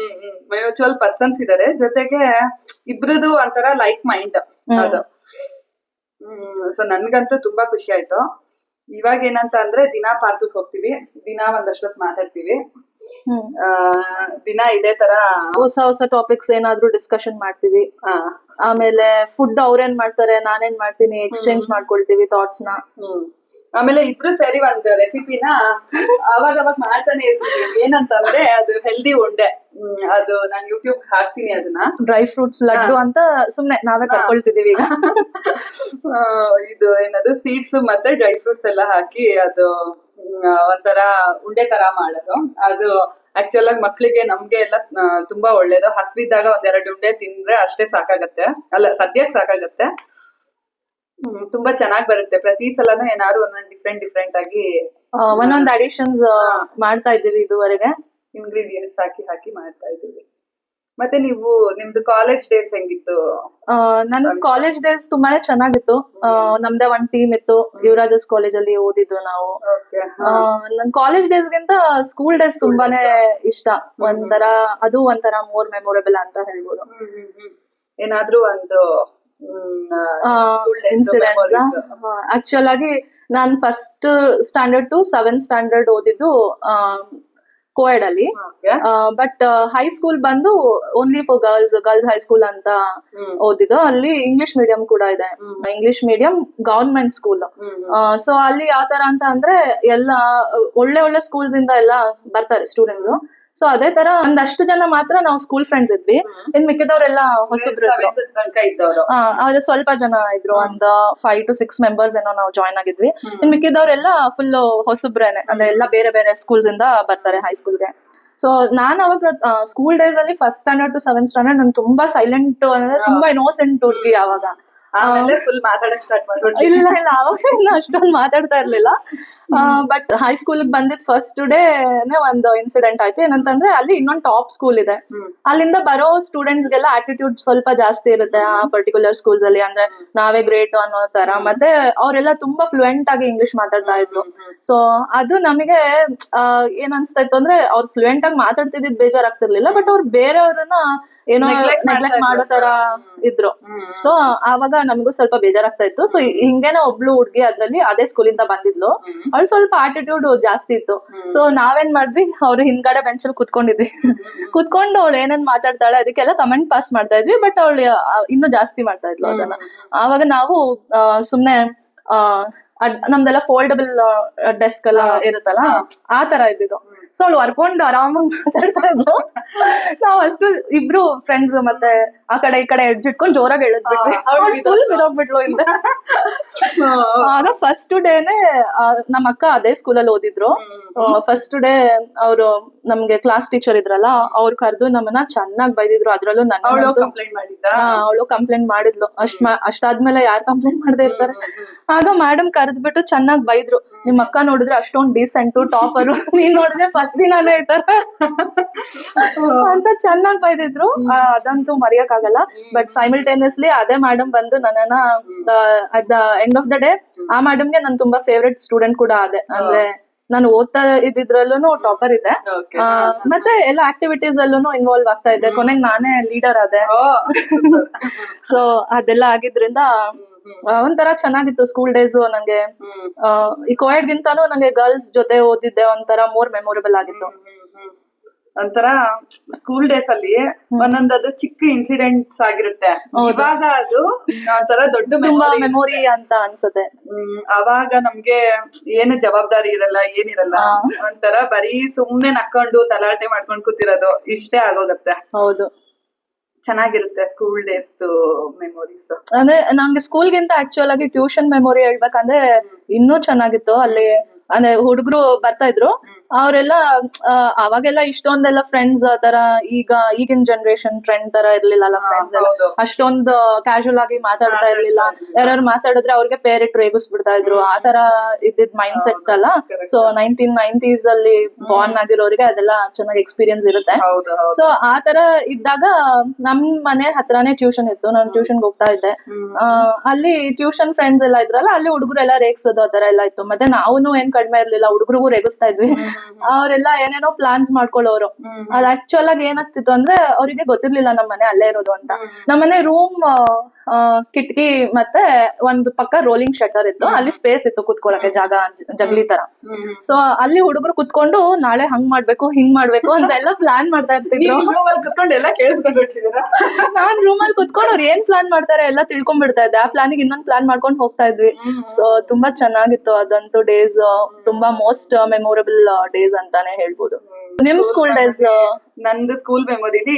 ಮ್ಯೂಚುವಲ್ ಪರ್ಸನ್ಸ್ ಇದಾರೆ, ಜೊತೆಗೆ ಇಬ್ರದು ಒಂಥರ ಲೈಕ್ ಮೈಂಡ್ ಅದು. ಸೊ ನನ್ಗಂತೂ ತುಂಬಾ ಖುಷಿ ಆಯ್ತು. ಇವಾಗ ಏನಂತ ಅಂದ್ರೆ ದಿನಾ ಪಾರ್ಕ್ ಹೋಗ್ತೀವಿ, ದಿನಾ ಒಂದಷ್ಟೊತ್ತು ಮಾತಾಡ್ತೀವಿ, ದಿನ ಇದೇ ತರ ಹೊಸ ಹೊಸ ಟಾಪಿಕ್ಸ್ ಏನಾದ್ರು ಡಿಸ್ಕಷನ್ ಮಾಡ್ತೀವಿ. ಆಮೇಲೆ ಫುಡ್ ಅವ್ರೇನ್ ಮಾಡ್ತಾರೆ ನಾನೇನ್ ಮಾಡ್ತೀನಿ, ಎಕ್ಸ್ಚೇಂಜ್ ಮಾಡ್ಕೊಳ್ತೀವಿ ಥಾಟ್ಸ್ ನ. ಆಮೇಲೆ ಇಬ್ರು ಸೇರಿ ಒಂದ್ ರೆಸಿಪಿನ ಅವಾಗ ಮಾಡ್ತಾನೆ ಇರ್ತೀವಿ. ಏನಂತಂದ್ರೆ ಅದು ಹೆಲ್ದಿ ಉಂಡೆ, ಅದು ನಾನು ಯೂಟ್ಯೂಬ್ ಹಾಕ್ತೀನಿ ಅದನ್ನ. ಡ್ರೈ ಫ್ರೂಟ್ಸ್ ಲಡ್ಡು ಅಂತ ಸುಮ್ನೆ ನಾವೇ ಕರ್ಕೊಳ್ತಿದೀವಿ ಈಗ. ಇದು ಏನದು ಸೀಡ್ಸ್ ಮತ್ತೆ ಡ್ರೈ ಫ್ರೂಟ್ಸ್ ಎಲ್ಲ ಹಾಕಿ ಅದು ಒಂಥರ ಉಂಡೆ ತರ ಮಾಡೋದು. ಅದು ಆಕ್ಚುಲ್ ಆಗಿ ಮಕ್ಳಿಗೆ ನಮ್ಗೆ ಎಲ್ಲ ತುಂಬಾ ಒಳ್ಳೇದು. ಹಸ್ವಿದ್ದಾಗ ಒಂದೆರಡು ಉಂಡೆ ತಿಂದ್ರೆ ಅಷ್ಟೇ ಸಾಕಾಗತ್ತೆ, ಅಲ್ಲ ಸದ್ಯಕ್ಕೆ ಸಾಕಾಗತ್ತೆ. ತುಂಬಾ ಚೆನ್ನಾಗಿ ಬರುತ್ತೆ. ಪ್ರತಿ ಸಲನೂ ಏನಾದ್ರು ಒಂದೊಂದು ಡಿಫ್ರೆಂಟ್ ಆಗಿ ಒಂದೊಂದ್ ಅಡಿಷನ್ಸ್ ಮಾಡ್ತಾ ಇದ್ದೀವಿ ಇದುವರೆಗೆ. ಇಂಗ್ರೀಡಿಯೆಂಟ್ಸ್ ಹಾಕಿ ಮಾಡ್ತಾ ಇದ್ದೀವಿ. ಮತ್ತೆ ನಿಮ್ದು ಕಾಲೇಜ್ ಡೇಸ್ ಹೆಂಗಿತ್ತು? ನನ್ ಕಾಲೇಜ್ ಡೇಸ್ ತುಂಬಾನೇ ಚೆನ್ನಾಗಿತ್ತು. ನಮ್ದೇ ಒಂದ್ ಟೀಮ್ ಇತ್ತು, ಯುವರಾಜಸ್ ಕಾಲೇಜ್ ಅಲ್ಲಿ ಓದಿದ್ದು ನಾವು. ನನ್ ಕಾಲೇಜ್ ಡೇಸ್ ಗಿಂತ ಸ್ಕೂಲ್ ಡೇಸ್ ತುಂಬಾನೇ ಇಷ್ಟ. ಅದು ಒಂಥರ ಮೋರ್ ಮೆಮೊರೇಬಲ್ ಅಂತ ಹೇಳ್ಬೋದು. ಏನಾದ್ರೂ ಒಂದು ಇನ್ಸಿಡೆಂಟ್ ಆಕ್ಚುಲ್ ಆಗಿ ನಾನ್ first standard to 7th standard ಓದಿದ್ದು ಕೋಯಡ್ ಅಲ್ಲಿ. ಬಟ್ ಹೈಸ್ಕೂಲ್ ಬಂದು ಓನ್ಲಿ ಫಾರ್ ಗರ್ಲ್ಸ್ ಹೈಸ್ಕೂಲ್ ಅಂತ ಓದಿದ್ದು. ಅಲ್ಲಿ ಇಂಗ್ಲಿಷ್ ಮೀಡಿಯಂ ಕೂಡ ಇದೆ, English medium government school. So ಅಲ್ಲಿ ಯಾವ ತರ ಅಂತ ಅಂದ್ರೆ ಎಲ್ಲ ಒಳ್ಳೆ ಸ್ಕೂಲ್ಸ್ ಇಂದ ಎಲ್ಲ ಬರ್ತಾರೆ ಸ್ಟೂಡೆಂಟ್ಸ್. ಸೊ ಅದೇ ತರ ಒಂದಷ್ಟು ಜನ ಮಾತ್ರ ನಾವು ಸ್ಕೂಲ್ ಫ್ರೆಂಡ್ಸ್ ಇದ್ವಿ. ಇನ್ ಮಿಕ್ಕಿದವ್ರೆಲ್ಲ ಹೊಸಬ್ರು ಇದ್ರು. ಸ್ವಲ್ಪ ಜನ ಇದ್ರು, ಒಂದು 5 to 6 ಮೆಂಬರ್ಸ್ ಏನೋ ನಾವು ಜಾಯ್ನ್ ಆಗಿದ್ವಿ. ಇನ್ ಮಿಕ್ಕಿದವ್ರೆಲ್ಲ ಫುಲ್ ಹೊಸಬ್ರೇನೆ, ಅಂದ್ರೆ ಎಲ್ಲ ಬೇರೆ ಬೇರೆ ಸ್ಕೂಲ್ಸ್ ಇಂದ ಬರ್ತಾರೆ ಹೈಸ್ಕೂಲ್ಗೆ. ಸೊ ನಾನ್ ಅವಾಗ ಸ್ಕೂಲ್ ಡೇಸ್ ಅಲ್ಲಿ first standard to 7th standard ನಾನು ತುಂಬಾ ಸೈಲೆಂಟ್, ಅಂದ್ರೆ ತುಂಬಾ ಇನ್ನೋಸೆಂಟ್ ಹುಡ್ಗಿ ಅವಾಗ. ಫುಲ್ ಮಾತಾಡಕ್ ಸ್ಟಾರ್ಟ್ ಮಾಡ್ಬಿಟ್ಟು ಇಲ್ಲ ಅವಾಗ ಅಷ್ಟೊಂದು ಮಾತಾಡ್ತಾ ಇರ್ಲಿಲ್ಲ. ಬಟ್ ಹೈಸ್ಕೂಲ್ ಬಂದಿದ್ ಫಸ್ಟ್ ಡೇನೆ ಒಂದು ಇನ್ಸಿಡೆಂಟ್ ಆಯ್ತು. ಏನಂತಂದ್ರೆ ಅಲ್ಲಿ ಇನ್ನೊಂದು ಟಾಪ್ ಸ್ಕೂಲ್ ಇದೆ, ಅಲ್ಲಿಂದ ಬರೋ ಸ್ಟೂಡೆಂಟ್ಸ್ ಗೆಲ್ಲ ಆಟಿಟ್ಯೂಡ್ ಸ್ವಲ್ಪ ಜಾಸ್ತಿ ಇರುತ್ತೆ ಆ ಪರ್ಟಿಕ್ಯುಲರ್ ಸ್ಕೂಲ್ಸ್ ಅಲ್ಲಿ. ಅಂದ್ರೆ ನಾವೇ ಗ್ರೇಟ್ ಅನ್ನೋ ತರ. ಮತ್ತೆ ಅವರೆಲ್ಲ ತುಂಬಾ ಫ್ಲೂಯೆಂಟ್ ಆಗಿ ಇಂಗ್ಲಿಷ್ ಮಾತಾಡ್ತಾ ಇದ್ರು. ಸೊ ಅದು ನಮಗೆ ಏನ್ ಅನ್ಸ್ತಾ ಇತ್ತು ಅಂದ್ರೆ ಅವ್ರು ಫ್ಲೂಯೆಂಟ್ ಆಗಿ ಮಾತಾಡ್ತಿದ್ ಬೇಜಾರಾಗ್ತಿರ್ಲಿಲ್ಲ, ಬಟ್ ಅವ್ರು ಬೇರೆಯವ್ರನ್ನ ಏನೋ ನೆಗ್ಲೆಕ್ಟ್ ಮಾಡೋ ತರ ಇದ್ರು. ಸೊ ಆವಾಗ ನಮಗೂ ಸ್ವಲ್ಪ ಬೇಜಾರಾಗ್ತಾ ಇತ್ತು. ಸೊ ಹಿಂಗೇನೆ ಒಬ್ಳು ಹುಡ್ಗಿ ಅದ್ರಲ್ಲಿ ಅದೇ ಸ್ಕೂಲಿಂದ ಬಂದಿದ್ಲು, ಅವ್ಳು ಸ್ವಲ್ಪ ಆಟಿಟ್ಯೂಡ್ ಜಾಸ್ತಿ ಇತ್ತು. ಸೊ ನಾವೇನ್ ಮಾಡಿದ್ವಿ, ಅವ್ರು ಹಿಂದ್ಗಡೆ ಬೆಂಚಲ್ಲಿ ಕುತ್ಕೊಂಡಿದ್ವಿ. ಕುತ್ಕೊಂಡು ಅವಳು ಏನೇನ್ ಮಾತಾಡ್ತಾಳೆ ಅದಕ್ಕೆಲ್ಲ ಕಮೆಂಟ್ ಪಾಸ್ ಮಾಡ್ತಾ ಇದ್ವಿ. ಬಟ್ ಅವಳು ಇನ್ನೂ ಜಾಸ್ತಿ ಮಾಡ್ತಾ ಇದ್ಲು ಅದನ್ನ. ಆವಾಗ ನಾವು ಸುಮ್ನೆ ನಮ್ದೆಲ್ಲ ಫೋಲ್ಡಬಲ್ ಡೆಸ್ಕ್ ಎಲ್ಲ ಇರುತ್ತಲ್ಲ, ಆ ತರ ಇದ್ದಿದ್ದು. ಸೊ ಅವಳು ವರ್ಕೊಂಡು ಆರಾಮಾಗಿ ಮಾತಾಡ್ತಾ ಇದ್ಲು. ನಾವ್ ಅಷ್ಟು ಇಬ್ರು ಫ್ರೆಂಡ್ಸ್ ಮತ್ತೆ ಆ ಕಡೆ ಈ ಕಡೆ ಎಡ್ಜಿಟ್ಕೊಂಡು ಜೋರಾಗಿ ಎಳೆದ್ಬಿಟ್ವಿ. ಫುಲ್ ಬಿದೋಗ್ಬಿಟ್ಲು ಹಿಂದೆ. ಆಗ ಫಸ್ಟ್ ಡೇನೆ ನಮ್ಮ ಅಕ್ಕ ಅದೇ ಸ್ಕೂಲಲ್ಲಿ ಓದಿದ್ರು. ಫಸ್ಟ್ ಡೇ ಅವರು ನಮ್ಗೆ ಕ್ಲಾಸ್ ಟೀಚರ್ ಇದ್ರಲ್ಲ, ಅವ್ರು ಕರೆದು ನಮ್ಮನ್ನ ಚೆನ್ನಾಗಿ ಬೈದಿದ್ರು. ಅದ್ರಲ್ಲೂ ಅವಳು ಕಂಪ್ಲೇಂಟ್ ಮಾಡಿದ್ಲು. ಅಷ್ಟಾದ್ಮೇಲೆ ಯಾರು ಕಂಪ್ಲೇಂಟ್ ಮಾಡದೇ ಇರ್ತಾರೆ. ಆಗ ಮೇಡಮ್ ಕರೆದ್ಬಿಟ್ಟು ಚೆನ್ನಾಗಿ ಬೈದ್ರು. ನಿಮ್ ಅಕ್ಕ ನೋಡಿದ್ರೆ ಅಷ್ಟೊಂದು ಡೀಸೆಂಟು ಟಾಪರು, ನೀನ್ ನೋಡಿದ್ರೆ ಫಸ್ಟ್ ದಿನಾನೇ ಐತಾರ ಅಂತ ಚೆನ್ನಾಗಿ ಬೈದಿದ್ರು. ಅದಂತೂ ಮರೆಯಕ್ ಆಗಲ್ಲ. ಬಟ್ ಸೈಮಲ್ಟೇನಿಯಸ್ಲಿ ಅದೇ ಮೇಡಮ್ ಬಂದು ನನ್ನನ್ನ at the end of the day ಆ ಮೇಡಮ್ಗೆ ನನ್ ತುಂಬಾ ಫೇವ್ರೆಟ್ ಸ್ಟೂಡೆಂಟ್ ಕೂಡ ಅದೇ. ಅಂದ್ರೆ ನಾನು ಓದ್ತಾ ಇದ್ದಿದ್ರಲ್ಲೂ ಟಾಪರ್ ಇದ್ದೆ, ಮತ್ತೆ ಎಲ್ಲ ಆಕ್ಟಿವಿಟೀಸ್ ಅಲ್ಲೂ ಇನ್ವಾಲ್ವ್ ಆಗ್ತಾ ಇದ್ದೆ. ಕೊನೆಗೆ ನಾನೇ ಲೀಡರ್ ಆದೆ. ಸೊ ಅದೆಲ್ಲ ಆಗಿದ್ರಿಂದ ಒಂಥರ ಚೆನ್ನಾಗಿತ್ತು ಸ್ಕೂಲ್ ಡೇಸ್. ನಂಗೆ ಈ ಕೋಯಡ್ ಗಿಂತಾನು ನಂಗೆ ಗರ್ಲ್ಸ್ ಜೊತೆ ಓದಿದ್ದೆ ಒಂಥರ ಮೋರ್ ಮೆಮೊರೇಬಲ್ ಆಗಿತ್ತು. ಒಂಥರ ಸ್ಕೂಲ್ ಡೇಸ್ ಅಲ್ಲಿ ಒಂದೊಂದದು ಚಿಕ್ಕ ಇನ್ಸಿಡೆಂಟ್ಸ್ ಆಗಿರುತ್ತೆ. ಇವಾಗ ಅದು ಒಂಥರ ದೊಡ್ಡ ಮೆಮೊರಿ ಅಂತ ಅನ್ಸುತ್ತೆ. ಅವಾಗ ನಮ್ಗೆ ಏನು ಜವಾಬ್ದಾರಿ ಇರಲ್ಲ, ಏನಿರಲ್ಲ. ಒಂಥರ ಬರೀ ಸುಮ್ನೆ ನಕ್ಕೊಂಡು ತಲಾಟೆ ಮಾಡ್ಕೊಂಡು ಕೂತಿರೋದು ಇಷ್ಟೇ ಆಗೋಗತ್ತೆ. ಹೌದು, ಚೆನ್ನಾಗಿರುತ್ತೆ ಸ್ಕೂಲ್ ಡೇಸ್ ಮೆಮೊರೀಸ್. ಅಂದ್ರೆ ನಂಗೆ ಸ್ಕೂಲ್ ಗಿಂತ ಆಕ್ಚುಯಲ್ ಆಗಿ ಟ್ಯೂಷನ್ ಮೆಮೊರಿ ಹೇಳ್ಬೇಕಂದ್ರೆ ಇನ್ನೂ ಚೆನ್ನಾಗಿತ್ತು ಅಲ್ಲಿ. ಅಂದ್ರೆ ಹುಡುಗರು ಬರ್ತಾ ಇದ್ರು, ಅವರೆಲ್ಲ ಅವಾಗೆಲ್ಲ ಇಷ್ಟೊಂದೆಲ್ಲ ಫ್ರೆಂಡ್ಸ್ ತರ ಈಗಿನ ಜನರೇಷನ್ ಟ್ರೆಂಡ್ ತರ ಇರ್ಲಿಲ್ಲ ಅಲ್ಲ ಫ್ರೆಂಡ್ಸ್ ಎಲ್ಲ. ಅಷ್ಟೊಂದು ಕ್ಯಾಶುವಲ್ ಆಗಿ ಮಾತಾಡ್ತಾ ಇರ್ಲಿಲ್ಲ. ಯಾರು ಮಾತಾಡಿದ್ರೆ ಅವ್ರಿಗೆ ಪೇರಿಟ್ ರೇಗಿಸ್ಬಿಡ್ತಾ ಇದ್ರು. ಆ ತರ ಇದ್ದಿದ್ ಮೈಂಡ್ ಸೆಟ್ ಅಲ್ಲ. ಸೊ 1990s ಅಲ್ಲಿ ಬಾರ್ನ್ ಆಗಿರೋರಿಗೆ ಅದೆಲ್ಲ ಚೆನ್ನಾಗಿ ಎಕ್ಸ್ಪೀರಿಯನ್ಸ್ ಇರುತ್ತೆ. ಸೊ ಆ ತರ ಇದ್ದಾಗ ನಮ್ ಮನೆ ಹತ್ರನೇ ಟ್ಯೂಷನ್ ಇತ್ತು. ನಾನು ಟ್ಯೂಷನ್ಗೆ ಹೋಗ್ತಾ ಇದ್ದೆ. ಅಲ್ಲಿ ಟ್ಯೂಷನ್ ಫ್ರೆಂಡ್ಸ್ ಎಲ್ಲ ಇದ್ರಲ್ಲ, ಅಲ್ಲಿ ಹುಡುಗರೆಲ್ಲ ರೇಗ್ಸೋದು ಆ ತರ ಎಲ್ಲ ಇತ್ತು. ಮತ್ತೆ ನಾವು ಏನ್ ಕಡಿಮೆ ಇರ್ಲಿಲ್ಲ, ಹುಡುಗರಿಗೂ ರೇಗಿಸ್ತಾ ಇದ್ವಿ. ಅವರೆಲ್ಲ ಏನೇನೋ ಪ್ಲಾನ್ಸ್ ಮಾಡ್ಕೊಳ್ಳೋರು. ಅದ್ ಆಕ್ಚುಲ್ ಆಗಿ ಏನಾಗ್ತಿತ್ತು ಅಂದ್ರೆ ಅವರಿಗೆ ಗೊತ್ತಿರ್ಲಿಲ್ಲ ನಮ್ಮ ಮನೆ ಅಲ್ಲೇ ಇರೋದು ಅಂತ. ನಮ್ಮನೆ ರೂಮ್ ಕಿಟಕಿ ಮತ್ತೆ ಒಂದು ಪಕ್ಕ ರೋಲಿಂಗ್ ಶಟರ್ ಇತ್ತು. ಅಲ್ಲಿ ಸ್ಪೇಸ್ ಇತ್ತು ಕುತ್ಕೊಳಕ್ಕೆ, ಜಾಗ ಜಗ್ಲಿ ತರ. ಸೊ ಅಲ್ಲಿ ಹುಡುಗರು ಕುತ್ಕೊಂಡು ನಾಳೆ ಹಂಗ್ ಮಾಡ್ಬೇಕು ಹಿಂಗ್ ಮಾಡ್ಬೇಕು ಅಂತ ಎಲ್ಲ ಪ್ಲಾನ್ ಮಾಡ್ತಾ ಇರ್ತಿದ್ರು. ಕುತ್ಕೊಂಡು ಎಲ್ಲ ಕೇಳಿಸ್ಕೊಂಡ್ಬಿಡ್ತಿದ್ದೀರಾ? ನಾನ್ ರೂಮ್ ಅಲ್ಲಿ ಕುತ್ಕೊಂಡು ಅವ್ರು ಏನ್ ಪ್ಲಾನ್ ಮಾಡ್ತಾರೆ ಎಲ್ಲ ತಿಳ್ಕೊಂಡ್ಬಿಡ್ತಾ ಇದ್ದೆ. ಆ ಪ್ಲಾನಿಗೆ ಇನ್ನೊಂದ್ ಪ್ಲಾನ್ ಮಾಡ್ಕೊಂಡು ಹೋಗ್ತಾ ಇದ್ವಿ. ಸೊ ತುಂಬಾ ಚೆನ್ನಾಗಿತ್ತು ಅದಂತೂ ಡೇಸ್. ತುಂಬಾ ಮೋಸ್ಟ್ ಮೆಮೊರಬಲ್ ಡೇಸ್ ಅಂತಾನೆ ಹೇಳ್ಬೋದು. ನಿಮ್ ಸ್ಕೂಲ್ ಡೇಸ್? ನಂದು ಸ್ಕೂಲ್ ಮೆಮೊರಿಲಿ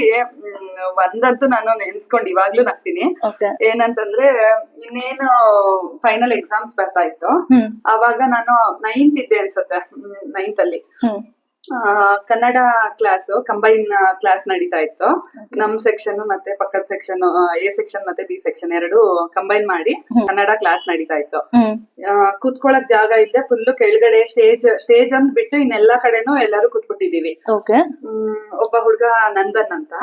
ಒಂದಂತೂ ನಾನು ನೆನ್ಸ್ಕೊಂಡು ಇವಾಗ್ಲೂ ನಗ್ತೀನಿ. ಏನಂತಂದ್ರೆ ಇನ್ನೇನು ಫೈನಲ್ ಎಕ್ಸಾಮ್ಸ್ ಬರ್ತಾ ಇತ್ತು. ಅವಾಗ ನಾನು 9th ಇದ್ದೆ ಅನ್ಸತ್ತೆ. 9th ಅಲ್ಲಿ ಕನ್ನಡ ಕ್ಲಾಸ್ ಕಂಬೈನ್ ಕ್ಲಾಸ್ ನಡೀತಾ ಇತ್ತು. ನಮ್ ಸೆಕ್ಷನ್ ಮತ್ತೆ ಪಕ್ಕದ ಸೆಕ್ಷನ್, ಎ ಸೆಕ್ಷನ್ ಮತ್ತೆ ಬಿ ಸೆಕ್ಷನ್ ಎರಡು ಕಂಬೈನ್ ಮಾಡಿ ಕನ್ನಡ ಕ್ಲಾಸ್ ನಡೀತಾ ಇತ್ತು. ಕುತ್ಕೊಳಕ್ ಜಾಗ ಇಲ್ಲದೆ ಫುಲ್ ಕೆಳಗಡೆ ಸ್ಟೇಜ್ ಅಂದ್ ಬಿಟ್ಟು ಇನ್ನೆಲ್ಲಾ ಕಡೆನೂ ಎಲ್ಲಾರು ಕುತ್ಬಿಟ್ಟಿದೀವಿ. ಒಬ್ಬ ಹುಡ್ಗ ನಂದನ್ ಅಂತ,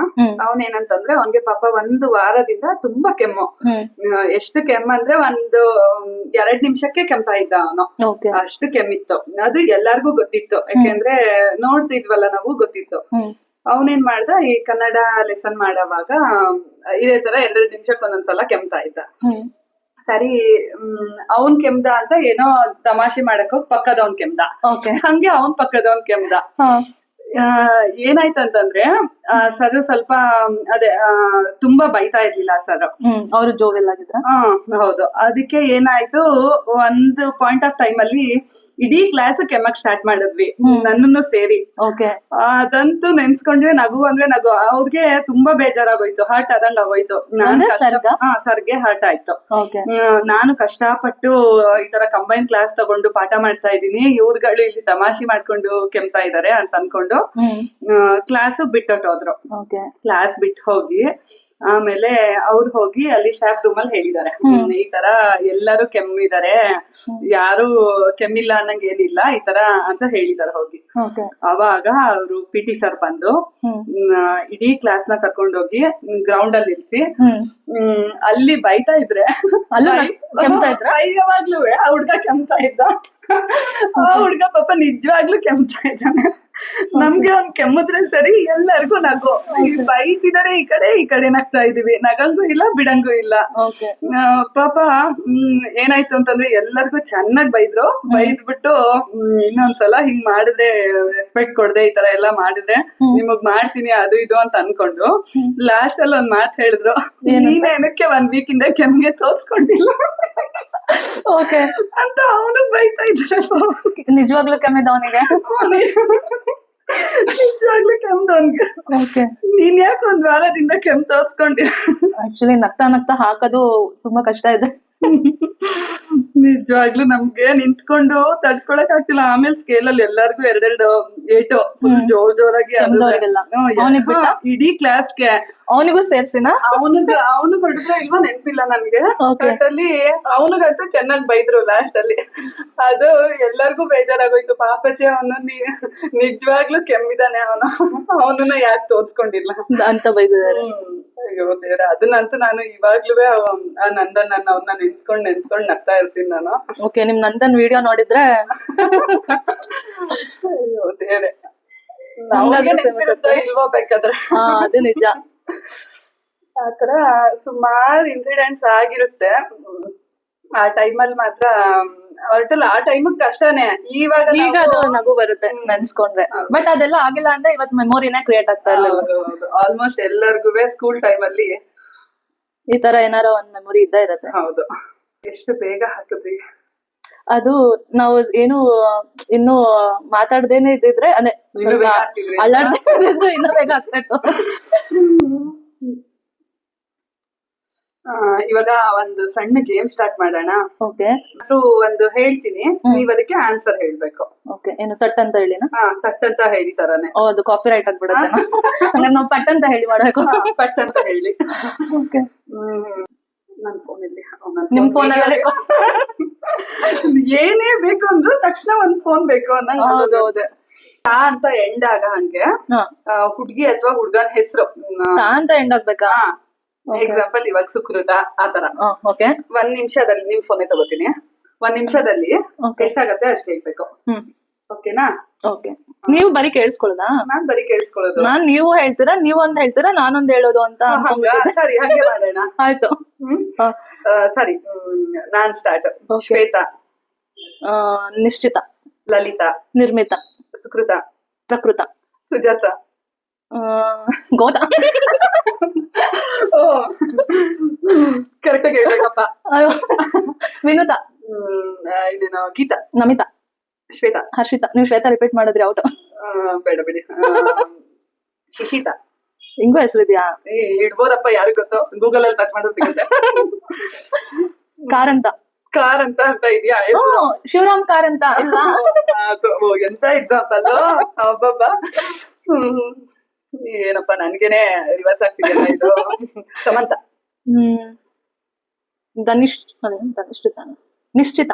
ಅವನೇನಂತಂದ್ರೆ ಅವನ್ಗೆ ಪಾಪ ಒಂದು ವಾರದಿಂದ ತುಂಬಾ ಕೆಮ್ಮು. ಎಷ್ಟು ಕೆಮ್ಮಂದ್ರೆ ಒಂದು 2 ನಿಮಿಷಕ್ಕೆ ಕೆಮ್ತಾ ಇದ್ದ ಅವನು. ಅಷ್ಟು ಕೆಮ್ಮಿತ್ತು. ಅದು ಎಲ್ಲಾರ್ಗೂ ಗೊತ್ತಿತ್ತು, ಯಾಕೆಂದ್ರೆ ನೋಡ್ತಿದ್ವಲ್ಲ ನಾವು, ಗೊತ್ತಿತ್ತು. ಅವನೇನ್ ಮಾಡ್ದ, ಈ ಕನ್ನಡ ಲೆಸನ್ ಮಾಡೋವಾಗ ಇದೇ ತರ 2 ನಿಮಿಷಕ್ಕೆ ಒಂದೊಂದ್ಸಲ ಕೆಮ್ತಾ ಇದ್ದ. ಸರಿ, ಅವನ್ ಕೆಮ್ದ ಅಂತ ಏನೋ ತಮಾಷೆ ಮಾಡಕ್ ಹೋಗಿ ಪಕ್ಕದವನ್ ಕೆಮ್ದ. ಹಂಗೆ ಅವನ್ ಪಕ್ಕದವನ್ ಕೆಮ್ದ. ಏನಾಯ್ತಂತಂದ್ರೆ ಸರ್ ಸ್ವಲ್ಪ ಅದೇ ತುಂಬಾ ಬೈತಾ ಇರ್ಲಿಲ್ಲ ಸರ್. ಅವರು ಜೋವೆಲ್ಲಾಗಿದ್ರ? ಹೌದು. ಅದಕ್ಕೆ ಏನಾಯ್ತು, ಒಂದು ಪಾಯಿಂಟ್ ಆಫ್ ಟೈಮ್ ಅಲ್ಲಿ ಇಡೀ ಕ್ಲಾಸ್ ಕೆಮ್ಮಕ್ ಸ್ಟಾರ್ಟ್ ಮಾಡಿದ್ವಿ, ನನ್ನನ್ನು ಸೇರಿ. ಅದಂತೂ ನೆನ್ಸ್ಕೊಂಡ್ರೆ ನಗು ಅಂದ್ರೆ ನಗು. ಅವ್ರಿಗೆ ತುಂಬಾ ಬೇಜಾರಾಗೋಯ್ತು, ಹರ್ಟ್ ಆದಂಗ ಆಗೋಯ್ತು. ಸರ್ಗೆ ಹರ್ಟ್ ಆಯ್ತು. ನಾನು ಕಷ್ಟಪಟ್ಟು ಈ ತರ ಕಂಬೈನ್ ಕ್ಲಾಸ್ ತಗೊಂಡು ಪಾಠ ಮಾಡ್ತಾ ಇದ್ದೀನಿ, ಇವ್ರುಗಳು ಇಲ್ಲಿ ತಮಾಷೆ ಮಾಡ್ಕೊಂಡು ಕೆಮ್ತಾ ಇದಾರೆ ಅಂತ ಅನ್ಕೊಂಡು ಕ್ಲಾಸ್ ಬಿಟ್ಟೋದ್ರು. ಕ್ಲಾಸ್ ಬಿಟ್ಟು ಹೋಗಿ ಆಮೇಲೆ ಅವ್ರು ಹೋಗಿ ಅಲ್ಲಿ ಸ್ಟಾಫ್ ರೂಮ್ ಅಲ್ಲಿ ಹೇಳಿದ್ದಾರೆ, ಈ ತರ ಎಲ್ಲರೂ ಕೆಮ್ಮಿದ್ದಾರೆ, ಯಾರು ಕೆಮ್ಮಿಲ್ಲ ಅನ್ನಂಗೆ ಏನಿಲ್ಲ ಈ ತರ ಅಂತ ಹೇಳಿದಾರೆ ಹೋಗಿ. ಅವಾಗ ಅವರು PT ಸರ್ ಬಂದು ಇಡೀ ಕ್ಲಾಸ್ ನ ಕರ್ಕೊಂಡೋಗಿ ಗ್ರೌಂಡ್ ಅಲ್ಲಿ ನಿಲ್ಸಿ ಅಲ್ಲಿ ಬೈತಾ ಇದ್ರೆ, ಯಾವಾಗ್ಲೂ ಆ ಹುಡ್ಗ ಕೆಮ್ತಾ ಇದ್ದ. ಆ ಹುಡ್ಗ ಪಾಪ ನಿಜವಾಗ್ಲೂ ಕೆಮ್ತಾ ಇದ್ದಾನೆ. ನಮ್ಗೆ ಅವ್ನ್ ಕೆಮ್ಮಿದ್ರೆ ಸರಿ, ಎಲ್ಲರಿಗೂ ನಗು. ಬೈತಿದಾರೆ ಈ ಕಡೆ ನಗ್ತಾ ಇದೀವಿ, ನಗಂಗೂ ಇಲ್ಲ ಬಿಡಂಗೂ ಇಲ್ಲ. ಪಾಪ ಏನಾಯ್ತು ಅಂತಂದ್ರೆ ಎಲ್ಲರಿಗೂ ಚೆನ್ನಾಗ್ ಬೈದ್ರು. ಬೈದ್ಬಿಟ್ಟು ಇನ್ನೊಂದ್ಸಲ ಹಿಂಗ್ ಮಾಡಿದ್ರೆ ರೆಸ್ಪೆಕ್ಟ್ ಕೊಡದೆ ಈ ತರ ಎಲ್ಲಾ ಮಾಡಿದ್ರೆ ನಿಮಗ್ ಮಾಡ್ತೀನಿ ಅದು ಇದು ಅಂತ ಅನ್ಕೊಂಡು ಲಾಸ್ಟ್ ಅಲ್ಲಿ ಒಂದ್ ಮಾತು ಹೇಳಿದ್ರು, ನೀನೇನಕ್ಕೆ 1 ವೀಕ್ ಇಂದ ಕೆಮ್ಮಿಗೆ ತೋರ್ಸ್ಕೊಂಡಿಲ್ಲ ಅಂತ ಅವನು ಬೈತಾ ಇದ್ದಾರೆ. ನಿಜವಾಗ್ಲೂ ಕೆಮ್ಮಿದವನಿಗೆ? ನಿಜವಾಗ್ಲೂ ಕೆಮ್ದವನ್ಗೆ. ನೀನ್ ಯಾಕೆ 1 ವಾರದಿಂದ ಕೆಮ್ಮು ತೋರ್ಸ್ಕೊಂಡಿ? ಆಕ್ಚುಲಿ ನಗ್ತಾ ಹಾಕೋದು ತುಂಬಾ ಕಷ್ಟ ಇದೆ. ನಿಜವಾಗ್ಲೂ ನಮ್ಗೆ ನಿಂತ್ಕೊಂಡು ತಡ್ಕೊಳಕ್ ಆಗ್ತಿಲ್ಲ. ಆಮೇಲೆ ಸ್ಕೇಲ್ ಅಲ್ಲಿ ಎಲ್ಲಾರ್ಗು 2 ಏಟು ಫುಲ್ ಜೋರಾಗಿ ಇಡೀ ಕ್ಲಾಸ್ಗೆ. ಅವನಿಗೂ ಸೇರ್ಸಿನ? ಅವನು ಹೊರಡಿದ್ರೆ ಇಲ್ವಾ ನೆನ್ಪಿಲ್ಲ ನನ್ಗೆ. ಅಲ್ಲಿ ಅವನಿಗಂತೂ ಚೆನ್ನಾಗ್ ಬೈದ್ರು ಲಾಸ್ಟ್ ಅಲ್ಲಿ. ಅದು ಎಲ್ಲರಿಗೂ ಬೇಜಾರಾಗೋಯ್ತು. ಪಾಪಚೆ ಅವನು ನಿಜವಾಗ್ಲೂ ಕೆಮ್ಮಿದಾನೆ, ಅವನನ್ನ ಯಾಕೆ ತೋರ್ಸ್ಕೊಂಡಿಲ್ಲ ಅಂತ ಬೈದಿದ್ದಾರೆ. ಅಯ್ಯೋ ದೇವ್ರ, ಅದನ್ನಂತೂ ನಾನು ಇವಾಗ್ಲೂ ಆ ನಂದನ್ ಅವ್ರನ್ನ ನೆನ್ಸ್ಕೊಂಡ್ ನಗ್ತಾ ಇರ್ತೀನಿ ನಾನು. ನಿಮ್ ನಂದನ್ ವಿಡಿಯೋ ನೋಡಿದ್ರೆ ಅಯ್ಯೋ ದೇವ್ರೆ, ಇಲ್ವೋ ಬೇಕಾದ್ರೆ. ಅದು ನಿಜ. ಆತರ ಸುಮಾರು ಇನ್ಸಿಡೆಂಟ್ಸ್ ಆಗಿರುತ್ತೆ ಆ ಟೈಮಲ್ಲಿ ಮಾತ್ರ. ಒಟ್ಟಲ್ಲಿ ಆ ಟೈಮ್ ಕಷ್ಟನೇ. ಈಗ ಅದು ನಗು ಬರುತ್ತೆ ನೆನ್ಸ್ಕೊಂಡ್ರೆ. ಬಟ್ ಅದೆಲ್ಲ ಆಗಿಲ್ಲ ಅಂದ್ರೆ ಇವತ್ತು ಮೆಮೊರಿನೇ ಕ್ರಿಯೇಟ್ ಆಗ್ತಾ ಇಲ್ಲ. ಆಲ್ಮೋಸ್ಟ್ ಎಲ್ಲರಿಗೂ ಸ್ಕೂಲ್ ಟೈಮ್ ಅಲ್ಲಿ ಈ ತರ ಏನಾರ ಒಂದ್ ಮೆಮೊರಿ ಇದ್ದೇ ಇರುತ್ತೆ. ಹೌದು. ಎಷ್ಟು ಬೇಗ ಹಾಕಿದ್ವಿ ಅದು. ನಾವು ಏನು ಇನ್ನು ಮಾತಾಡ್ದೇನೆ ಇದ್ದಿದ್ರೆ, ಅದೇ ಸ್ವಲ್ಪ ಅಲ್ಲಾಡ್ದೇ ಇನ್ನೂ ಬೇಗ ಆಗ್ತಾ ಇತ್ತು. ಇವಾಗ ಒಂದು ಸಣ್ಣ ಗೇಮ್ ಸ್ಟಾರ್ಟ್ ಮಾಡೋಣ. ಓಕೆ ಒಂದು ಹೇಳ್ತೀನಿ, ನೀವ್ ಅದಕ್ಕೆ ಆನ್ಸರ್ ಹೇಳ್ಬೇಕು. ಓಕೆ, ಏನು ತಟ್ ಅಂತ ಹೇಳಿನ? ತಟ್ ಅಂತ ಹೇಳಿ ತರಾನೆ. ಓ, ಅದು ಕಾಪಿ ರೈಟ್ ಆಗ್ಬಿಡುತ್ತೆ. ಹಂಗಾರೆ ನಾವು ಪಟ್ ಅಂತ ಹೇಳಿ ಮಾಡಬೇಕು. ಪಟ್ ಅಂತ ಹೇಳಿ. ಓಕೆ, ನನ್ ಫೋನ್ ಇಲ್ಲಿ. ನಿಮ್ ಫೋನ್ ಏನೇ ಬೇಕು ಅಂದ್ರೂ ತಕ್ಷಣ ಒಂದ್ ಫೋನ್ ಬೇಕು ಅನ್ನಂಗ. ಹೌದೌದು. ತಾ ಅಂತ ಎಂಡ್ ಆಗ ಹಂಗೆ ಹುಡ್ಗಿ ಅಥವಾ ಹುಡ್ಗನ್ ಹೆಸರು ತಾ ಅಂತ ಎಂಡ್ ಆಗ್ಬೇಕಾ? ಎಕ್ಸಾಂಪಲ್ ಇವಾಗ ಸುಕೃತ ಆತರ. ಓಕೆ, 1 ನಿಮಿಷದಲ್ಲಿ ನಿಮ್ ಫೋನೇ ತಗೋತೀನಿ. 1 ನಿಮಿಷದಲ್ಲಿ ಎಷ್ಟಾಗತ್ತೆ ಅಷ್ಟು ಹೇಳ್ಬೇಕು. ಓಕೆನಾ? ಓಕೆ, ನೀವು ಬರೀ ಕೇಳಿಸ್ಕೊಳ್ಳೋದಾ? ನಾನ್ ಬರೀ ಕೇಳಿಸ್ಕೊಳ್ಳೋದು. ನಾನ್ ನೀವು ಹೇಳ್ತೀರಾ, ನೀವೊಂದ್ ಹೇಳ್ತೀರಾ, ನಾನೊಂದ್ ಹೇಳೋದು ಅಂತ. ಸರಿ, ಹಂಗೆ ಮಾಡೋಣ. ಆಯ್ತು. ಸರಿ, ನಾನ್ ಸ್ಟಾರ್ಟ್. ಶ್ವೇತಾ, ನಿಶ್ಚಿತ, ಲಲಿತಾ, ನಿರ್ಮಿತ, ಸುಕೃತ, ಪ್ರಕೃತ, ಸುಜಾತ, ಗೋತ. ಕರೆಕ್ಟ್ ಆಗಿ ಹೇಳ್ಬೇಕಪ್ಪ. ವಿನುತ, ಇದೇನೋ ಗೀತಾ, ನಮಿತಾ, ಶ್ವೇತಾ, ಹರ್ಷಿತಾ. ನೀವು ಶ್ವೇತಾ ರಿಪೀಟ್ ಮಾಡಿದ್ರಿ ಔಟ್. ಬೇಡ ಬಿಡಿ. ಶಿಶಿತಾ. ಹಿಂಗೂ ಹೆಸರು ಇದೆಯಾ? ಇಡ್ಬೋದಪ್ಪ, ಯಾರಿಗ್ ಗೊತ್ತು, ಗೂಗಲ್ ಅಲ್ಲಿ ಸರ್ಚ್ ಮಾಡೋದು ಸಿಗುತ್ತೆ. ಕಾರಂತ. ಕಾರ್ ಅಂತ ಇದೆಯಾ? ಶಿವರಾಮ್ ಕಾರಂತ. ಎಂತ ಎಕ್ಸಾಂಪಲ್ ಅಬ್ಬಬ್ಬ. ಏನಪ್ಪಾ, ನನ್ಗೇನೆ ರಿವರ್ಸ್ ಆಗ್ತಿದೆಯಲ್ಲ ಇದು. ಸಮಂತ. ನಿಶ್ಚಿತ,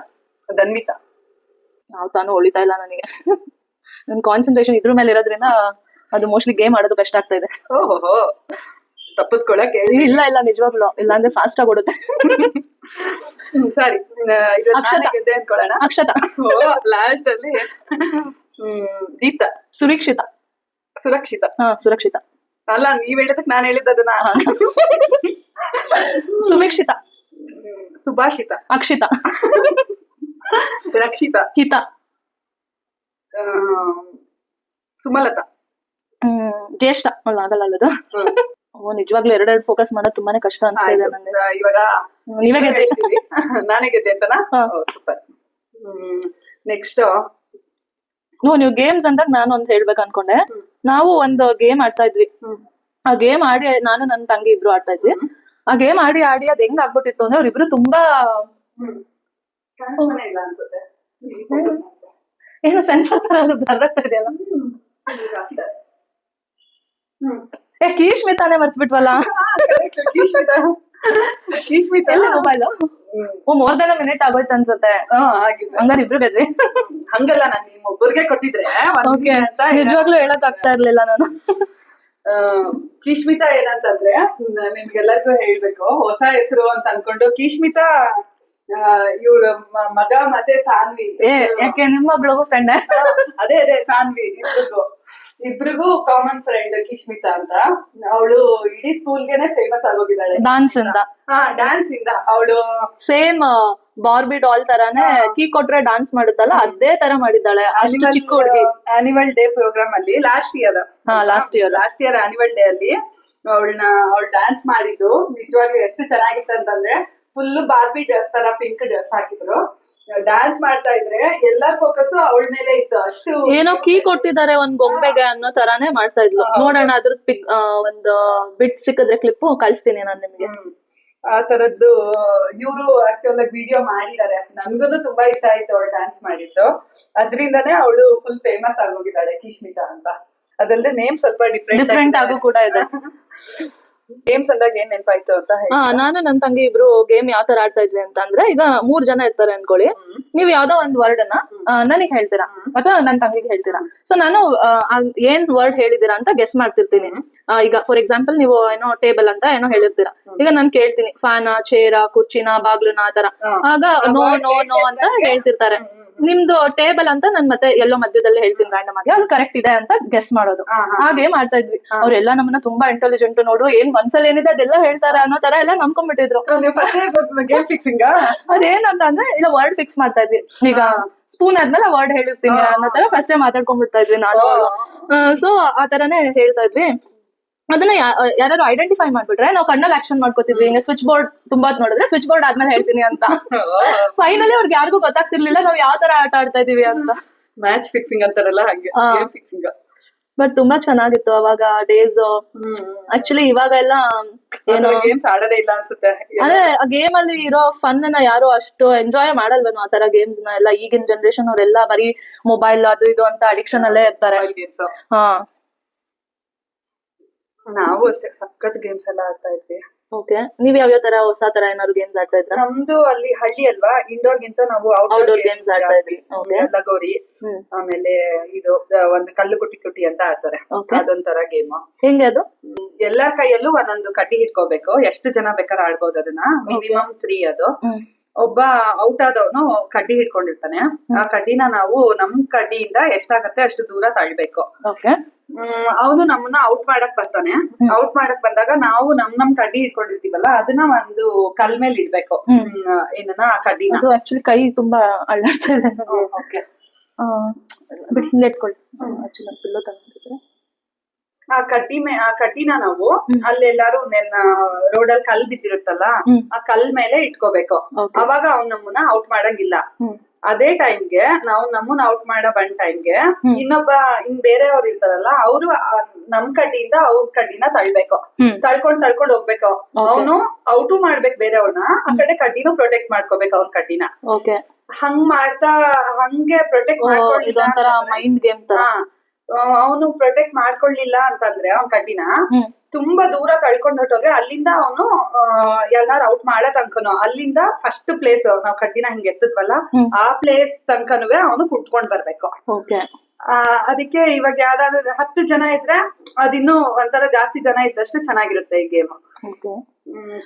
ಧನ್ವಿತಾ. ಯಾವ ತಾನು ಹೊಳಿತಾ ಇಲ್ಲ ನನಗೆ. ನನ್ ಕಾನ್ಸಂಟ್ರೇಷನ್ ಇದ್ರ ಮೇಲೆ ಇರೋದ್ರಿಂದ ಅದು ಮೋಸ್ಟ್ಲಿ ಗೇಮ್ ಆಡೋದು ಕಷ್ಟ ಆಗ್ತಾ ಇದೆ. ಓಹೋ, ತಪ್ಪಿಸ್ಕೊಳಕ್? ಇಲ್ಲ ಇಲ್ಲ, ನಿಜವಾಗ್ಲು ಇಲ್ಲ ಅಂದ್ರೆ ಫಾಸ್ಟ್ ಆಗಿ ಓಡುತ್ತೆ. ಸರಿ, ಅಕ್ಷತಾ ಅನ್ಕೊಳ್ಳೋಣ. ಅಕ್ಷತಾ ಲಾಸ್ಟ್ ಅಲ್ಲಿ. ದೀಪ್ತಾ. ಸುರಕ್ಷಿತ. ಸುರಕ್ಷಿತ. ಸುರಕ್ಷಿತ ಅಲ್ಲ, ನೀವ್ ಹೇಳಿದಕ್ ನಾನ್ ಹೇಳಿದ್ದದನ್ನ. ಸುಭಿಕ್ಷಿತ. ಸುಭಾಷಿತ. ಅಕ್ಷಿತ. ರಕ್ಷಿತ. ಹಿತ. ಸುಮಲತಾ. ಜ್ಯೇಷ್ಠ. ಅಲ್ಲ, ಆಗಲ್ಲ ಅಲ್ಲದು. ನಿಜವಾಗ್ಲೂ ಎರಡೆರಡು ಫೋಕಸ್ ಮಾಡೋದು ತುಂಬಾನೇ ಕಷ್ಟ ಅನ್ಸ್ತಾ ಇದೆ ನನಗೆ. ಇವಾಗ ನೀವೇ ಗೆದ್ರಿ. ನಾನೇ ಗೆದ್ದೆ ಅಂತನಾ? ಸೂಪರ್. ನೆಕ್ಸ್ಟ್ ನೀವು ಗೇಮ್ಸ್ ಅಂದಾಗ ನಾನು ಒಂದ್ ಹೇಳ್ಬೇಕು ಅನ್ಕೊಂಡೆ. ನಾವು ಒಂದು ಗೇಮ್ ಆಡ್ತಾ ಇದ್ವಿ. ಆ ಗೇಮ್ ಆಡಿ ನಾನು ನನ್ನ ತಂಗಿ ಇಬ್ರು ಆಡ್ತಾ ಇದ್ವಿ. ಆ ಗೇಮ್ ಆಡಿ ಆಡಿ ಅದ್ ಹೆಂಗ್ ಆಗ್ಬಿಟ್ಟಿತ್ತು ಅಂದ್ರೆ ಅವ್ರಿಬ್ರು ತುಂಬಾ ಏನು ಸೆನ್ಸರ್ ತರ ಬರ್ತಾ ಇದೆಯಲ್ಲ. ಕೀಶ್ಮಿತಾನೇ ಮರ್ತ್ಬಿಟ್ವಲ್ಲ. ಕೀಶ್ಮಿತಾ ಮೊಬೈಲ್ ಮೋರ್ ದನ್ ಮಿನಿಟ್ ಆಗೋಯ್ತು ಅನ್ಸುತ್ತೆ. ಹಂಗಾರೆ ಇಬ್ರು ಗೆದ್ವಿ. ಹಂಗಲ್ಲ, ನಾನು ನಿಮ್ಮೊಬ್ಬರಿಗೆ ಕೊಟ್ಟಿದ್ರೆ ನಿಜವಾಗ್ಲೂ ಹೇಳಕ್ ಆಗ್ತಾ ಇರ್ಲಿಲ್ಲ ನಾನು. ಕೀಶ್ಮಿತಾ ಏನಂತಂದ್ರೆ, ನಿಮ್ಗೆಲ್ಲರಿಗೂ ಹೇಳ್ಬೇಕು, ಹೊಸ ಹೆಸರು ಅಂತ ಅನ್ಕೊಂಡು ಕೀಶ್ಮಿತಾ ಇವಳು ಮಗ ಮತ್ತೆ ಸಾನ್ವಿ. ಯಾಕೆ ನಿಮ್ಮೊಬ್ಳಿಗೂ ಫ್ರೆಂಡ್? ಅದೇ ಸಾನ್ವಿ. ಇಬ್ರಿಗೂ ಕಾಮನ್ ಫ್ರೆಂಡ್ ಕಿಶ್ಮಿತಾ ಅಂತ. ಅವಳು ಇಡೀ ಸ್ಕೂಲ್ಗೆನೆ ಫೇಮಸ್ ಆಗೋಗಿದ್ದಾಳೆ ಡಾನ್ಸ್ ಇಂದ. ಡ್ಯಾನ್ಸ್ ಇಂದ ಅವಳು ಸೇಮ್ ಬಾರ್ಬಿ ಡಾಲ್ ತರಾನೇ ಕೀ ಕೊಟ್ರೆ ಡಾನ್ಸ್ ಮಾಡುತ್ತಲ್ಲ, ಅದೇ ತರ ಮಾಡಿದ್ದಾಳೆ. ಅಷ್ಟು ಚಿಕ್ಕ ಹುಡುಗಿ. ಆನ್ಯುವಲ್ ಡೇ ಪ್ರೋಗ್ರಾಮ್ ಅಲ್ಲಿ ಲಾಸ್ಟ್ ಇಯರ್ ಆನ್ಯುವಲ್ ಡೇ ಅಲ್ಲಿ ಅವಳು ಡ್ಯಾನ್ಸ್ ಮಾಡಿದ್ದು ನಿಜವಾಗ್ಲೂ ಎಷ್ಟು ಚೆನ್ನಾಗಿತ್ತು ಅಂತಂದ್ರೆ, ಫುಲ್ ಬಾರ್ಬಿ ಡ್ರೆಸ್ ತರ ಪಿಂಕ್ ಡ್ರೆಸ್ ಹಾಕಿದ್ರು. ಡ್ಯಾನ್ಸ್ ಮಾಡ್ತಾ ಇದ್ರೆ ಎಲ್ಲರ ಫೋಕಸ್ ಅವಳ ಮೇಲೆ ಇತ್ತು. ಅಷ್ಟು ಏನೋ ಕೀ ಕೊಟ್ಟಿದ್ದಾರೆ ಒಂದ್ ಗೊಂಬೆಗೆ ಅನ್ನೋ ತರಾನೇ ಮಾಡ್ತಾ ಇದ್ಲು. ನೋಡೋಣ, ಅದ್ರದ್ದು ಒಂದು ಬಿಟ್ ಸಿಕ್ಕಿದ್ರೆ ಕ್ಲಿಪ್ ಕಳಿಸ್ತೀನಿ ನಾನು ನಿಮ್ಗೆ. ಆ ತರದ್ದು ಇವರು ಆಕ್ಚುಲ್ ವಿಡಿಯೋ ಮಾಡಿದ್ದಾರೆ. ನನ್ಗೂ ತುಂಬಾ ಇಷ್ಟ ಆಯ್ತು ಅವಳು ಡ್ಯಾನ್ಸ್ ಮಾಡಿದ್ದು. ಅದ್ರಿಂದಾನೇ ಅವಳು ಫುಲ್ ಫೇಮಸ್ ಆಗೋಗಿದ್ದಾಳೆ ಕೀಶ್ಮಿತಾ ಅಂತ. ಅದಲ್ಲದೆ ನೇಮ್ ಸ್ವಲ್ಪ ಡಿಫ್ರೆಂಟ್ ಆಗು ಕೂಡ ಇದೆ. ಗೇಮ್ಸ್ ಅಂದಾಗ ಏನ್ ನೆನಪಾಯ್ತು ಅಂತ? ನಾನು ನನ್ನ ತಂಗಿ ಇಬ್ರು ಗೇಮ್ ಯಾವ ತರ ಆಡ್ತಾ ಇದ್ವಿ ಅಂತ ಅಂದ್ರೆ, ಈಗ 3 ಜನ ಇರ್ತಾರೆ ಅನ್ಕೊಳ್ಳಿ. ನೀವ್ ಯಾವ್ದೋ ಒಂದ್ ವರ್ಡ್ ಅನ್ನ ನನಗ್ ಹೇಳ್ತೀರಾ ಅಥವಾ ನನ್ ತಂಗಿಗೆ ಹೇಳ್ತೀರಾ. ಸೊ ನಾನು ಏನ್ ವರ್ಡ್ ಹೇಳಿದೀರಾ ಅಂತ ಗೆಸ್ ಮಾಡ್ತಿರ್ತೀನಿ. ಈಗ ಫಾರ್ ಎಕ್ಸಾಂಪಲ್ ನೀವು ಏನೋ ಟೇಬಲ್ ಅಂತ ಏನೋ ಹೇಳಿರ್ತೀರಾ. ಈಗ ನಾನ್ ಕೇಳ್ತೀನಿ ಫ್ಯಾನ, ಚೇರ, ಕುರ್ಚಿನ, ಬಾಗ್ಲುನ ಆ ತರ. ಆಗ ನೋ ನೋ ನೋ ಅಂತ ಹೇಳ್ತಿರ್ತಾರೆ. ನಿಮ್ದು ಟೇಬಲ್ ಅಂತ ನನ್ ಮತ್ತೆ ಎಲ್ಲೋ ಮಧ್ಯದಲ್ಲಿ ಹೇಳ್ತೀನಿ ರ್ಯಾಂಡಮ್ ಆಗಿ, ಅದು ಕರೆಕ್ಟ್ ಇದೆ ಅಂತ ಗೆಸ್ ಮಾಡೋದು. ಹಾಗೆ ಮಾಡ್ತಾ ಇದ್ವಿ. ಅವ್ರೆಲ್ಲ ನಮ್ಮನ್ನ ತುಂಬಾ ಇಂಟೆಲಿಜೆಂಟ್, ನೋಡು ಏನ್ ಮನ್ಸಲ್ಲಿ ಏನಿದೆ ಅದೆಲ್ಲ ಹೇಳ್ತಾರ ಅನ್ನೋ ತರ ಎಲ್ಲ ನಂಬ್ಕೊಂಡ್ಬಿಟ್ಟಿದ್ರು. ಅದೇನಂತ ಅಂದ್ರೆ, ಇಲ್ಲ ವರ್ಡ್ ಫಿಕ್ಸ್ ಮಾಡ್ತಾ ಇದ್ವಿ. ಈಗ ಸ್ಪೂನ್ ಆದ್ಮೇಲೆ ವರ್ಡ್ ಹೇಳಿರ್ತೀನಿ ಅನ್ನೋ ತರ ಫಸ್ಟ್ ಮಾತಾಡ್ಕೊಂಡ್ಬಿಡ್ತಾ ಇದ್ವಿ ನಾನು. ಸೊ ಆ ತರನೇ ಹೇಳ್ತಾ ಇದ್ವಿ. ಅದನ್ನ ಯಾರು ಐಡೆಂಟಿಫೈ ಮಾಡ್ಬಿಟ್ರೆ ನಾವು ಕಣ್ಣಲ್ಲಿ ಆಕ್ಷನ್ ಮಾಡ್ಕೋತಿದ್ವಿ. ಹಿಂಗೆ ಸ್ವಿಚ್ ಬೋರ್ಡ್ ತುಂಬಾ ನೋಡಿದ್ರೆ ಸ್ವಿಚ್ ಬೋರ್ಡ್ ಆದ್ಮೇಲೆ ಹೇಳ್ತೀನಿ ಅಂತ. ಫೈನಲಿ ಅವ್ರಿಗೆ ಯಾರಿಗೂ ಗೊತ್ತಾಗ್ತಿರ್ಲಿಲ್ಲ ನಾವ್ ಯಾವ ತರ ಆಟ ಆಡ್ತಾ ಇದೀವಿ ಅಂತ. ಮ್ಯಾಚ್ ಫಿಕ್ಸಿಂಗ್ ಅಂತಾರಲ್ಲ ಹಾಗೆ ಫಿಕ್ಸಿಂಗ್. ಬಟ್ ತುಂಬಾ ಚೆನ್ನಾಗಿತ್ತು ಅವಾಗ ಡೇಸ್. ಆಕ್ಚುಲಿ ಇವಾಗ ಎಲ್ಲ ಏನೋ ಗೇಮ್ಸ್ ಆಡೋದೇ ಇಲ್ಲ ಅನ್ಸುತ್ತೆ. ಅದೇ ಗೇಮ್ ಅಲ್ಲಿ ಇರೋ ಫನ್ ನ ಯಾರು ಅಷ್ಟು ಎಂಜಾಯ್ ಮಾಡಲ್ವೇನೋ ಆ ತರ ಗೇಮ್ಸ್ ನ ಎಲ್ಲ. ಈಗಿನ ಜನರೇಷನ್ ಅವರೆಲ್ಲ ಬರೀ ಮೊಬೈಲ್ ಅದು ಇದು ಅಂತ ಅಡಿಕ್ಷನ್ ಅಲ್ಲೇ ಇರ್ತಾರೆ. ಗೇಮ್ಸ್ ಹಾ, ನಾವು ಅಷ್ಟೇ ಸಖತ್ ಗೇಮ್ಸ್ ಎಲ್ಲ ಆಡ್ತಾ ಇದ್ವಿ. ಓಕೆ. ನೀವ್ ಯಾವ್ಯಾವ ತರ ಹೊಸ ತರ ಏನಾದ್ರು ಗೇಮ್ಸ್ ಆಡ್ತಾ ಇದ್ರ? ನಮ್ದು ಅಲ್ಲಿ ಹಳ್ಳಿ ಅಲ್ವಾ, ಇಂಡೋರ್ ಗಿಂತ ನಾವು ಔಟ್ಡೋರ್ ಗೇಮ್ಸ್ ಆಡ್ತಾ ಇದ್ವಿ. ಲಗೋರಿ, ಆಮೇಲೆ ಇದು ಒಂದು ಕಲ್ಲು ಕುಟ್ಟಿ ಕುಟ್ಟಿ ಅಂತ ಆಡ್ತಾರೆ, ಅದೊಂಥರ ಗೇಮ್. ಹೆಂಗೆ ಅದು? ಎಲ್ಲರ ಕೈಯಲ್ಲೂ ಒಂದೊಂದು ಕಡ್ಡಿ ಹಿಡ್ಕೋಬೇಕು, ಎಷ್ಟು ಜನ ಬೇಕಾದ್ರೆ ಆಡ್ಬೋದು ಅದನ್ನ. ಮಿನಿಮಮ್ 3 ಅದು. ಒಬ್ಬ ಔಟ್ ಆದವನು ಕಡ್ಡಿ ಹಿಡ್ಕೊಂಡಿರ್ತಾನೆ, ಆ ಕಡ್ಡಿನ ನಾವು ನಮ್ ಕಡ್ಡಿಯಿಂದ ಎಷ್ಟಾಗತ್ತೆ ಅಷ್ಟು ದೂರ ತಳ್ಬೇಕು. ಅವನು ನಮ್ಮನ್ನ ಔಟ್ ಮಾಡಕ್ ಬರ್ತಾನೆ. ಔಟ್ ಮಾಡಕ್ ಬಂದಾಗ ನಾವು ನಮ್ ಕಡ್ಡಿ ಹಿಡ್ಕೊಂಡಿರ್ತೀವಲ್ಲ ಅದನ್ನ ಒಂದು ಕಲ್ ಮೇಲೆ ಇಡ್ಬೇಕು. ಏನನ್ನ ಆ ಕಡ್ಡಿನ ಆಕ್ಚುಲಿ ಕೈ ತುಂಬಾ ಅಳ್ಳಾಡ್ತಾ ಇದೆ. ಓಕೆ, ಬಿಟ್ಟು ಹಿಂದೆ ಇಟ್ಕೊಳ್ಳಿ. ಆಕ್ಚುಲಿ ಪಿಲ್ಲೋ ತಂದಿದ್ರೆ ಆ ಕಡ್ಡಿನ ನಾವು ಅಲ್ಲೆಲ್ಲಾರು ರೋಡಲ್ಲಿ ಕಲ್ ಬಿದ್ದಿರುತ್ತಲ್ಲ ಆ ಕಲ್ ಮೇಲೆ ಇಟ್ಕೋಬೇಕು. ಅವಾಗ ಅವ್ನ್ ನಮ್ಮನ್ನ ಔಟ್ ಮಾಡಂಗಿಲ್ಲ. ಅದೇ ಟೈಮ್ಗೆ ನಾವು ನಮ್ಮನ್ನ ಔಟ್ ಮಾಡೋ ಬಂದ್ ಟೈಮ್ಗೆ ಬೇರೆಯವ್ರು ಇರ್ತಾರಲ್ಲ ಅವರು ನಮ್ ಕಡ್ಡಿಯಿಂದ ಅವ್ರ ಕಡ್ಡಿನ ತಳ್ಬೇಕು. ತಳ್ಕೊಂಡ್ ಹೋಗ್ಬೇಕು. ಅವನು ಔಟು ಮಾಡ್ಬೇಕು ಬೇರೆಯವ್ರನ್ನ, ಆ ಕಡೆ ಕಡ್ಡಿನೂ ಪ್ರೊಟೆಕ್ಟ್ ಮಾಡ್ಕೋಬೇಕು ಅವ್ನ ಕಡ್ಡಿನ. ಹಂಗ್ ಮಾಡ್ತಾ ಹಂಗೆ ಪ್ರೊಟೆಕ್ಟ್ ಮಾಡ್ಕೊಂಡು ಅವನು ಪ್ರೊಟೆಕ್ಟ್ ಮಾಡ್ಕೊಳ್ಳಿಲ್ಲ ಅಂತಂದ್ರೆ ಅವ್ನ ಕಡ್ಡಿನ ತುಂಬಾ ದೂರ ತಳ್ಕೊಂಡ್ ಹೊಟ್ಟೋದ್ರೆ ಅಲ್ಲಿಂದ ಅವನು ಯಾರು ಔಟ್ ಮಾಡೋ ತನಕನು ಅಲ್ಲಿಂದ ಫಸ್ಟ್ ಪ್ಲೇಸ್ ನಾವ್ ಕಡ್ಡಿನ ಹಿಂಗ್ ಎತ್ತದ್ವಲ್ಲ ಆ ಪ್ಲೇಸ್ ತನಕನು ಅವನು ಕುಟ್ಕೊಂಡ್ ಬರ್ಬೇಕು. ಅದಕ್ಕೆ ಇವಾಗ ಯಾರು 10 ಜನ ಇದ್ರೆ ಅದಿನ್ನೂ ಒಂಥರ ಜಾಸ್ತಿ ಜನ ಇದ್ದಷ್ಟು ಚೆನ್ನಾಗಿರುತ್ತೆ ಈ ಗೇಮ್.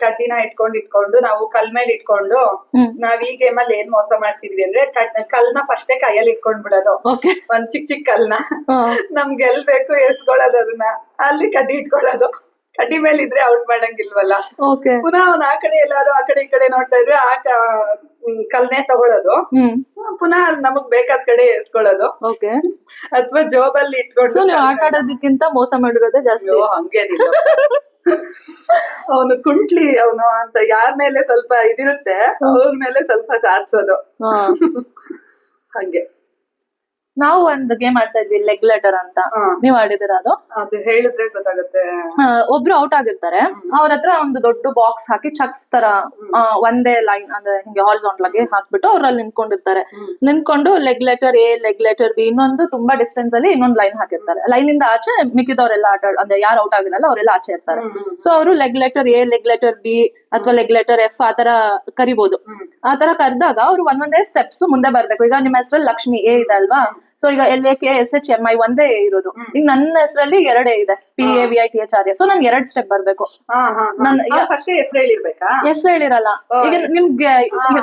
ಕಡ್ಡಿನ ಇಟ್ಕೊಂಡು ನಾವು ಕಲ್ ಮೇಲೆ ಇಟ್ಕೊಂಡು ನಾವ್ ಈ ಗೇಮ್ ಅಲ್ಲಿ ಏನ್ ಮೋಸ ಮಾಡ್ತಿದ್ವಿ ಅಂದ್ರೆ ಕಲ್ನ ಫಸ್ಟೇ ಕೈಯಲ್ಲಿ ಇಟ್ಕೊಂಡ್ ಬಿಡೋದು. ಒಂದ್ ಚಿಕ್ಕ ಕಲ್ನ ನಮ್ಗೆ ಗೆಲ್ಬೇಕು ಎಸ್ಕೊಳ್ಳೋದು, ಅದನ್ನ ಅಲ್ಲಿ ಕಡ್ಡಿ ಇಟ್ಕೊಳ್ಳೋದು. ಕಡ್ಡಿ ಮೇಲೆ ಇದ್ರೆ ಔಟ್ ಮಾಡಂಗಿಲ್ವಲ್ಲ. ಪುನಃ ಅವ್ನ ಆ ಕಡೆ ಎಲ್ಲಾರು ಆ ಕಡೆ ಈ ಕಡೆ ನೋಡ್ತಾ ಇದ್ರೆ ಆ ಕಲ್ನೇ ತಗೊಳ್ಳೋದು, ಪುನಃ ನಮಗ್ ಬೇಕಾದ ಕಡೆ ಎಸ್ಕೊಳ್ಳೋದು ಅಥವಾ ಜೋಬಲ್ಲಿ ಇಟ್ಕೊಂಡು. ಆಟ ಆಡೋದಕ್ಕಿಂತ ಮೋಸ ಮಾಡಿರೋದೇ ಜಾಸ್ತಿ. ಹಂಗೇನಿಲ್ಲ, ಅವನು ಕುಂಟ್ಲಿ ಅವನು ಅಂತ ಯಾರ ಮೇಲೆ ಸ್ವಲ್ಪ ಇದಿರುತ್ತೆ ಅವ್ರ ಮೇಲೆ ಸ್ವಲ್ಪ ಸಾಧಿಸೋದು ಹಂಗೆ. ನಾವು ಒಂದ್ ಗೇಮ್ ಆಡ್ತಾ ಇದ್ವಿ, ಲೆಗ್ ಲೆಟರ್ ಅಂತ. ನೀವ್ ಆಡಿದಿರ ಅದು? ಅದು ಹೇಳಿದ್ರೆ ಗೊತ್ತಾಗುತ್ತೆ. ಒಬ್ರು ಔಟ್ ಆಗಿರ್ತಾರೆ, ಅವ್ರ ಹತ್ರ ಒಂದು ದೊಡ್ಡ ಬಾಕ್ಸ್ ಹಾಕಿ ಚಕ್ಸ್ ತರ ಒಂದೇ ಲೈನ್ ಅಂದ್ರೆ ಹಿಂಗೆ ಹಾರಿಜಾಂಟಲ್ ಆಗಿ ಹಾಕ್ಬಿಟ್ಟು ಅವ್ರಲ್ಲಿ ನಿಂತ್ಕೊಂಡು leg letter A, leg letter B, ಇನ್ನೊಂದು ತುಂಬಾ ಡಿಸ್ಟೆನ್ಸ್ ಅಲ್ಲಿ ಇನ್ನೊಂದು ಲೈನ್ ಹಾಕಿರ್ತಾರೆ. ಲೈನ್ ಇಂದ ಆಚೆ ಮಿಕ್ಕಿದವರೆಲ್ಲ ಅಂದ್ರೆ ಯಾರು ಔಟ್ ಆಗಿರಲ್ಲ ಅವರೆಲ್ಲ ಆಚೆ ಇರ್ತಾರೆ. ಸೊ ಅವರು leg letter A, leg letter B ಅಥವಾ ಲೆಗ್ ಲೆಟರ್ ಎಫ್ ಆತರ ಕರಿಬಹುದು. ಆತರ ಕರೆದಾಗ ಅವ್ರು ಒಂದೊಂದೇ ಸ್ಟೆಪ್ಸ್ ಮುಂದೆ ಬರ್ಬೇಕು. ಈಗ ನಿಮ್ಮ ಹೆಸರಲ್ಲಿ ಲಕ್ಷ್ಮಿ ಎ ಇದೆ ಅಲ್ವಾ, ಸೊ ಈಗ LAKSHMI ಒಂದೇ ಇರೋದು. ಈಗ ನನ್ನ ಹೆಸರಲ್ಲಿ 2 ಇದೆ, PAVITHR. ಸೊ ನನ್ 2 ಸ್ಟೆಪ್ ಬರ್ಬೇಕು. ಹೆಸರು ಹೇಳಿರಲ್ಲ. ಈಗ ನಿಮ್ಗೆ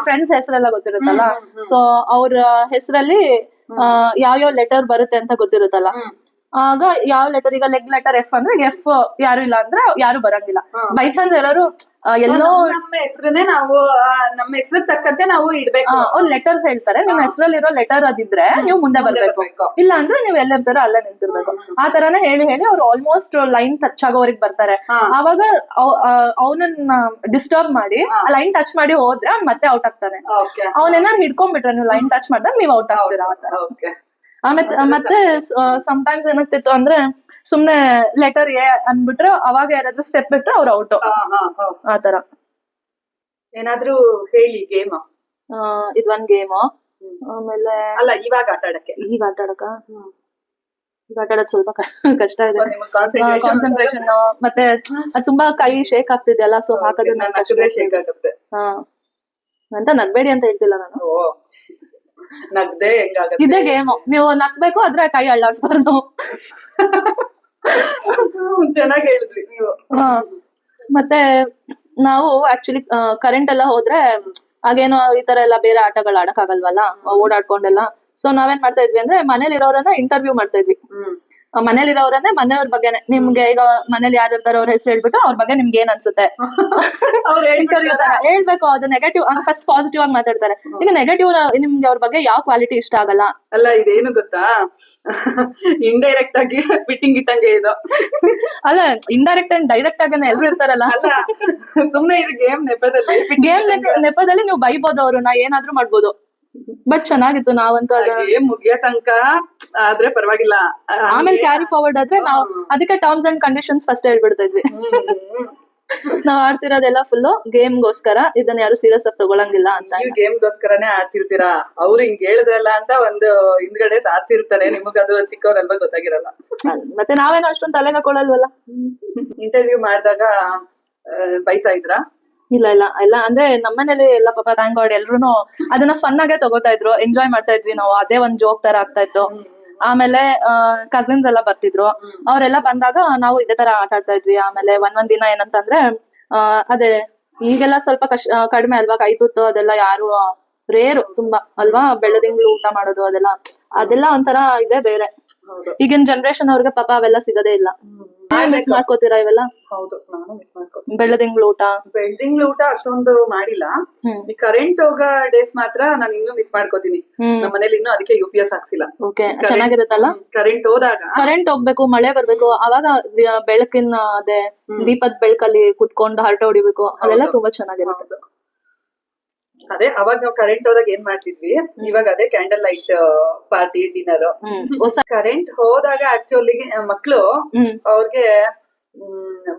ಫ್ರೆಂಡ್ಸ್ ಹೆಸರೆಲ್ಲ ಗೊತ್ತಿರುತ್ತಲ್ಲ, ಸೊ ಅವ್ರ ಹೆಸರಲ್ಲಿ ಯಾವ್ಯಾವ ಲೆಟರ್ ಬರುತ್ತೆ ಅಂತ ಗೊತ್ತಿರುತ್ತಲ್ಲ. ಆಗ ಯಾವ ಲೆಟರ್, ಈಗ ಲೆಗ್ ಲೆಟರ್ ಎಫ್ ಅಂದ್ರೆ ಎಫ್ ಯಾರು ಇಲ್ಲ ಅಂದ್ರೆ ಯಾರು ಬರಂಗಿಲ್ಲ. ಬೈ ಚಾನ್ಸ್ ಎಲ್ಲರೂ ಎಲ್ಲೋ ನಮ್ಮ ಹೆಸರನ್ನೇ ನಾವು ನಮ್ಮ ಹೆಸರು ತಕ್ಕಂತೆ ನಾವು ಇಡ್ಬೇಕು. ಅವ್ರು ಲೆಟರ್ಸ್ ಹೇಳ್ತಾರೆ, ನಿಮ್ ಹೆಸರಲ್ಲಿರೋ ಲೆಟರ್ ಅದಿದ್ರೆ ನೀವು ಮುಂದೆ ಬರ್ಬೇಕು, ಇಲ್ಲ ಅಂದ್ರೆ ನೀವ್ ಎಲ್ಲಿರ್ತಾರೋ ಅಲ್ಲೇ ನಿಂತಿರ್ಬೇಕು. ಆ ತರಾನೇ ಹೇಳಿ ಅವ್ರು ಆಲ್ಮೋಸ್ಟ್ ಲೈನ್ ಟಚ್ ಆಗೋವರೆಗೆ ಬರ್ತಾರೆ. ಆವಾಗ ಅವನನ್ನ ಡಿಸ್ಟರ್ಬ್ ಮಾಡಿ ಲೈನ್ ಟಚ್ ಮಾಡಿ ಹೋದ್ರೆ ಅವ್ನ್ ಮತ್ತೆ ಔಟ್ ಆಗ್ತಾನೆ. ಅವನೇನಾರು ಹಿಡ್ಕೊಂಡ್ಬಿಟ್ರೆ ನೀವು ಲೈನ್ ಟಚ್ ಮಾಡಿದಾಗ ನೀವ್ ಔಟ್ ಆಗ್ತೀರಾ ಆ ತರ. ಮತ್ತೆ ಸಮ್ಟೈಮ್ಸ್ ಏನಾಗ್ತಿತ್ತು ಅಂದ್ರೆ ಸುಮ್ನೆ ಲೆಟರ್ ಎ ಅನ್ಬಿಟ್ರೆ ಅವಾಗ ಯಾರಾದ್ರೂ ಸ್ಟೆಪ್ ಬಿಟ್ರೆ ಅವ್ರು ಔಟ್. ಆತರ ಏನಾದ್ರೂ ಹೇಳಿ ಗೇಮ್. ಇದೊಂದ್ ಗೇಮ್. ಆಮೇಲೆ ಅಲ್ಲ ಇವಾಗ ಆಟ ಆಡಕ್ಕೆ, ಈಗ ಆಟ ಆಡೋದ್ ಸ್ವಲ್ಪ ಕಷ್ಟ ಇದೆ. ಕಾನ್ಸಂಟ್ರೇಷನ್ ಮತ್ತೆ ತುಂಬಾ ಕೈ ಶೇಕ್ ಆಗ್ತಿದೆಯಲ್ಲ, ಸೊ ಹಾಕೋದನ್ನ ಶೇಕ್ ಆಗುತ್ತೆ. ಅಂತ ನಗ್ಬೇಡಿ ಅಂತ ಹೇಳ್ತಿಲ್ಲ ನಾನು, ನಗ್ದೆ ಹೆಂಗಾಗುತ್ತೆ ಇದೇ ಗೇಮ್. ನೀವು ನಗ್ಬೇಕು ಆದ್ರೆ ಕೈ ಅಳ್ಳಾಡ್ಸ್ಬಾರ್ದು. ಚೆನ್ನಾಗಿ ಹೇಳಿದ್ರಿ ನೀವು. ಮತ್ತೆ ನಾವು ಆಕ್ಚುಲಿ ಕರೆಂಟ್ ಎಲ್ಲ ಹೋದ್ರೆ ಹಾಗೇನೋ ಈ ತರ ಎಲ್ಲ ಬೇರೆ ಆಟಗಳು ಆಡಕ್ ಆಗಲ್ವಲ್ಲ ಓಡಾಡ್ಕೊಂಡೆಲ್ಲ. ಸೊ ನಾವೇನ್ ಮಾಡ್ತಾ ಇದ್ವಿ ಅಂದ್ರೆ ಮನೇಲಿ ಇರೋರನ್ನ ಇಂಟರ್ವ್ಯೂ ಮಾಡ್ತಾ ಇದ್ವಿ. ಮನೇಲಿರೋರಂದ್ರೆ ಮನೆಯವ್ರ ಬಗ್ಗೆನೆ. ನಿಮ್ಗೆ ಈಗ ಮನೇಲಿ ಯಾರು ಇರ್ತಾರೋ ಅವ್ರ ಹೆಸರು ಹೇಳ್ಬಿಟ್ಟು ಅವ್ರ ಬಗ್ಗೆ ನಿಮ್ಗೆ ಏನ್ ಅನ್ಸುತ್ತೆ ಹೇಳ್ಬೇಕು. ಅದು ನೆಗೆಟಿವ್ ಫಸ್ಟ್ ಪಾಸಿಟಿವ್ ಆಗಿ ಮಾತಾಡ್ತಾರೆ. ಈಗ ನೆಗೆಟಿವ್ ನಿಮ್ಗೆ ಅವ್ರ ಬಗ್ಗೆ ಯಾವ ಕ್ವಾಲಿಟಿ ಇಷ್ಟ ಆಗಲ್ಲ. ಅಲ್ಲ ಇದೇನು ಗೊತ್ತಾ, ಇಂಡೈರೆಕ್ಟ್ ಆಗಿ ಫಿಟ್ಟಿಂಗ್ ಇಟ್ಟಂಗೆ ಇದು. ಅಲ್ಲ ಇಂಡೈರೆಕ್ಟ್ ಅಂಡ್ ಡೈರೆಕ್ಟ್ ಆಗಿ ಎಲ್ರು ಇರ್ತಾರಲ್ಲ. ಸುಮ್ನೆ ಇದು ಗೇಮ್ ನೆಪದಲ್ಲಿ ನೀವು ಬೈಬೋದು, ಅವ್ರು ನಾ ಏನಾದ್ರೂ ಮಾಡ್ಬೋದು. ಬಟ್ ಚೆನ್ನಾಗಿತ್ತು. ನಾವಂತೂ ಮುಗಿಯೋ ತನಕ ಆದ್ರೆ ಪರವಾಗಿಲ್ಲ. ಆಮೇಲೆ ಕ್ಯಾರಿ ಫಾರ್ವರ್ಡ್ ಆದ್ರೆ ನಾವು ಅದಕ್ಕೆ ಟರ್ಮ್ಸ್ ಅಂಡ್ ಕಂಡೀಷನ್ಸ್ ಫಸ್ಟ್ ಹೇಳ್ಬಿಡ್ತಾ ಇದ್ವಿ. ನಾವ್ ಆಡ್ತಿರೋದೆಲ್ಲ ಫುಲ್ ಗೇಮ್ಗೋಸ್ಕರ, ಇದನ್ನ ಯಾರು ಸೀರಿಯಸ್ ಆಗಿ ತಗೊಳಂಗಿಲ್ಲ ಅಂತ. ನೀವು ಗೇಮ್ಗೋಸ್ಕರನೇ ಆಡ್ತಿರ್ತೀರಾ, ಅವ್ರು ಹಿಂಗ್ ಹೇಳಿದ್ರಲ್ಲ ಅಂತ ಒಂದು ಹಿಂದ್ಗಡೆ ಸಾಧಿಸಿರ್ತಾರೆ, ನಿಮಗ್ ಅದು ಚಿಕ್ಕವ್ರಲ್ವಾ ಗೊತ್ತಾಗಿರಲ್ಲ. ಮತ್ತೆ ನಾವೇನೋ ಅಷ್ಟೊಂದು ತಲೆಗೆ ಕೊಡಲ್ವಲ್ಲ. ಇಂಟರ್ವ್ಯೂ ಮಾಡಿದಾಗ ಬೈತಾ ಇದ್ರಾ? ಇಲ್ಲ ಅಂದ್ರೆ ನಮ್ಮನೇಲಿ ಎಲ್ಲ ಪಾಪ ಥ್ಯಾಂಕ್ ಗಾಡ್ ಎಲ್ರು ಅದನ್ನ ಫನ್ ಆಗೇ ತಗೋತಾ ಇದ್ರು, ಎಂಜಾಯ್ ಮಾಡ್ತಾ ಇದ್ವಿ ನಾವು, ಅದೇ ಒಂದ್ ಜೋಕ್ ತರ ಆಗ್ತಾ ಇತ್ತು. ಆಮೇಲೆ ಕಸಿನ್ಸ್ ಎಲ್ಲ ಬರ್ತಿದ್ರು, ಅವ್ರೆಲ್ಲ ಬಂದಾಗ ನಾವು ಇದೇ ತರ ಆಟ ಆಡ್ತಾ ಇದ್ವಿ. ಆಮೇಲೆ ಒಂದ್ ದಿನ ಏನಂತಂದ್ರೆ ಅದೇ ಈಗೆಲ್ಲ ಸ್ವಲ್ಪ ಕಡಿಮೆ ಅಲ್ವಾ, ಕೈ ತುತ್ತು ಅದೆಲ್ಲ ಯಾರು ರೇರು ತುಂಬಾ ಅಲ್ವಾ, ಬೆಳದಿಂಗ್ಳು ಊಟ ಮಾಡೋದು ಅದೆಲ್ಲ ಒಂಥರ ಇದೆ ಬೇರೆ. ಈಗಿನ ಜನರೇಷನ್ ಅವ್ರಿಗೆ ಪಾಪ ಅವೆಲ್ಲ ಸಿಗದೇ ಇಲ್ಲ. ಮಿಸ್ ಮಾಡ್ಕೋತೀರಾ ಇವೆಲ್ಲ? ಹೌದು, ನಾನು ಮಿಸ್ ಮಾಡ್ಕೋತೀನಿ. ಬೆಳದಿಂಗ್ಳು ಊಟ ಅಷ್ಟೊಂದು ಮಾಡಿಲ್ಲ. ಈ ಕರೆಂಟ್ ಹೋಗೋ ಡೇಸ್ ಮಾತ್ರ ನಾನು ಇನ್ನೂ ಮಿಸ್ ಮಾಡ್ಕೋತೀನಿ. ನಮ್ಮ ಮನೇಲಿ ಇನ್ನೂ ಅದಕ್ಕೆ UPS ಹಾಕ್ಸಿಲ್ಲ. ಚೆನ್ನಾಗಿರುತ್ತಲ್ಲ ಕರೆಂಟ್ ಹೋದಾಗ. ಕರೆಂಟ್ ಹೋಗ್ಬೇಕು, ಮಳೆ ಬರ್ಬೇಕು, ಅವಾಗ ಬೆಳಕಿನ ಅದೇ ದೀಪದ ಬೆಳಕಲ್ಲಿ ಕುತ್ಕೊಂಡು ಹರಟೆ ಹೊಡಿಬೇಕು, ಅದೆಲ್ಲ ತುಂಬಾ ಚೆನ್ನಾಗಿರುತ್ತೆ. ಅದೇ ಅವಾಗ ನಾವು ಕರೆಂಟ್ ಹೋದಾಗ ಏನ್ ಮಾಡ್ತಿದ್ವಿ, ಇವಾಗ ಅದೇ candle light party dinner. Current ಹೋದಾಗ ಆಕ್ಚುಲಿ ಮಕ್ಳು ಅವ್ರಿಗೆ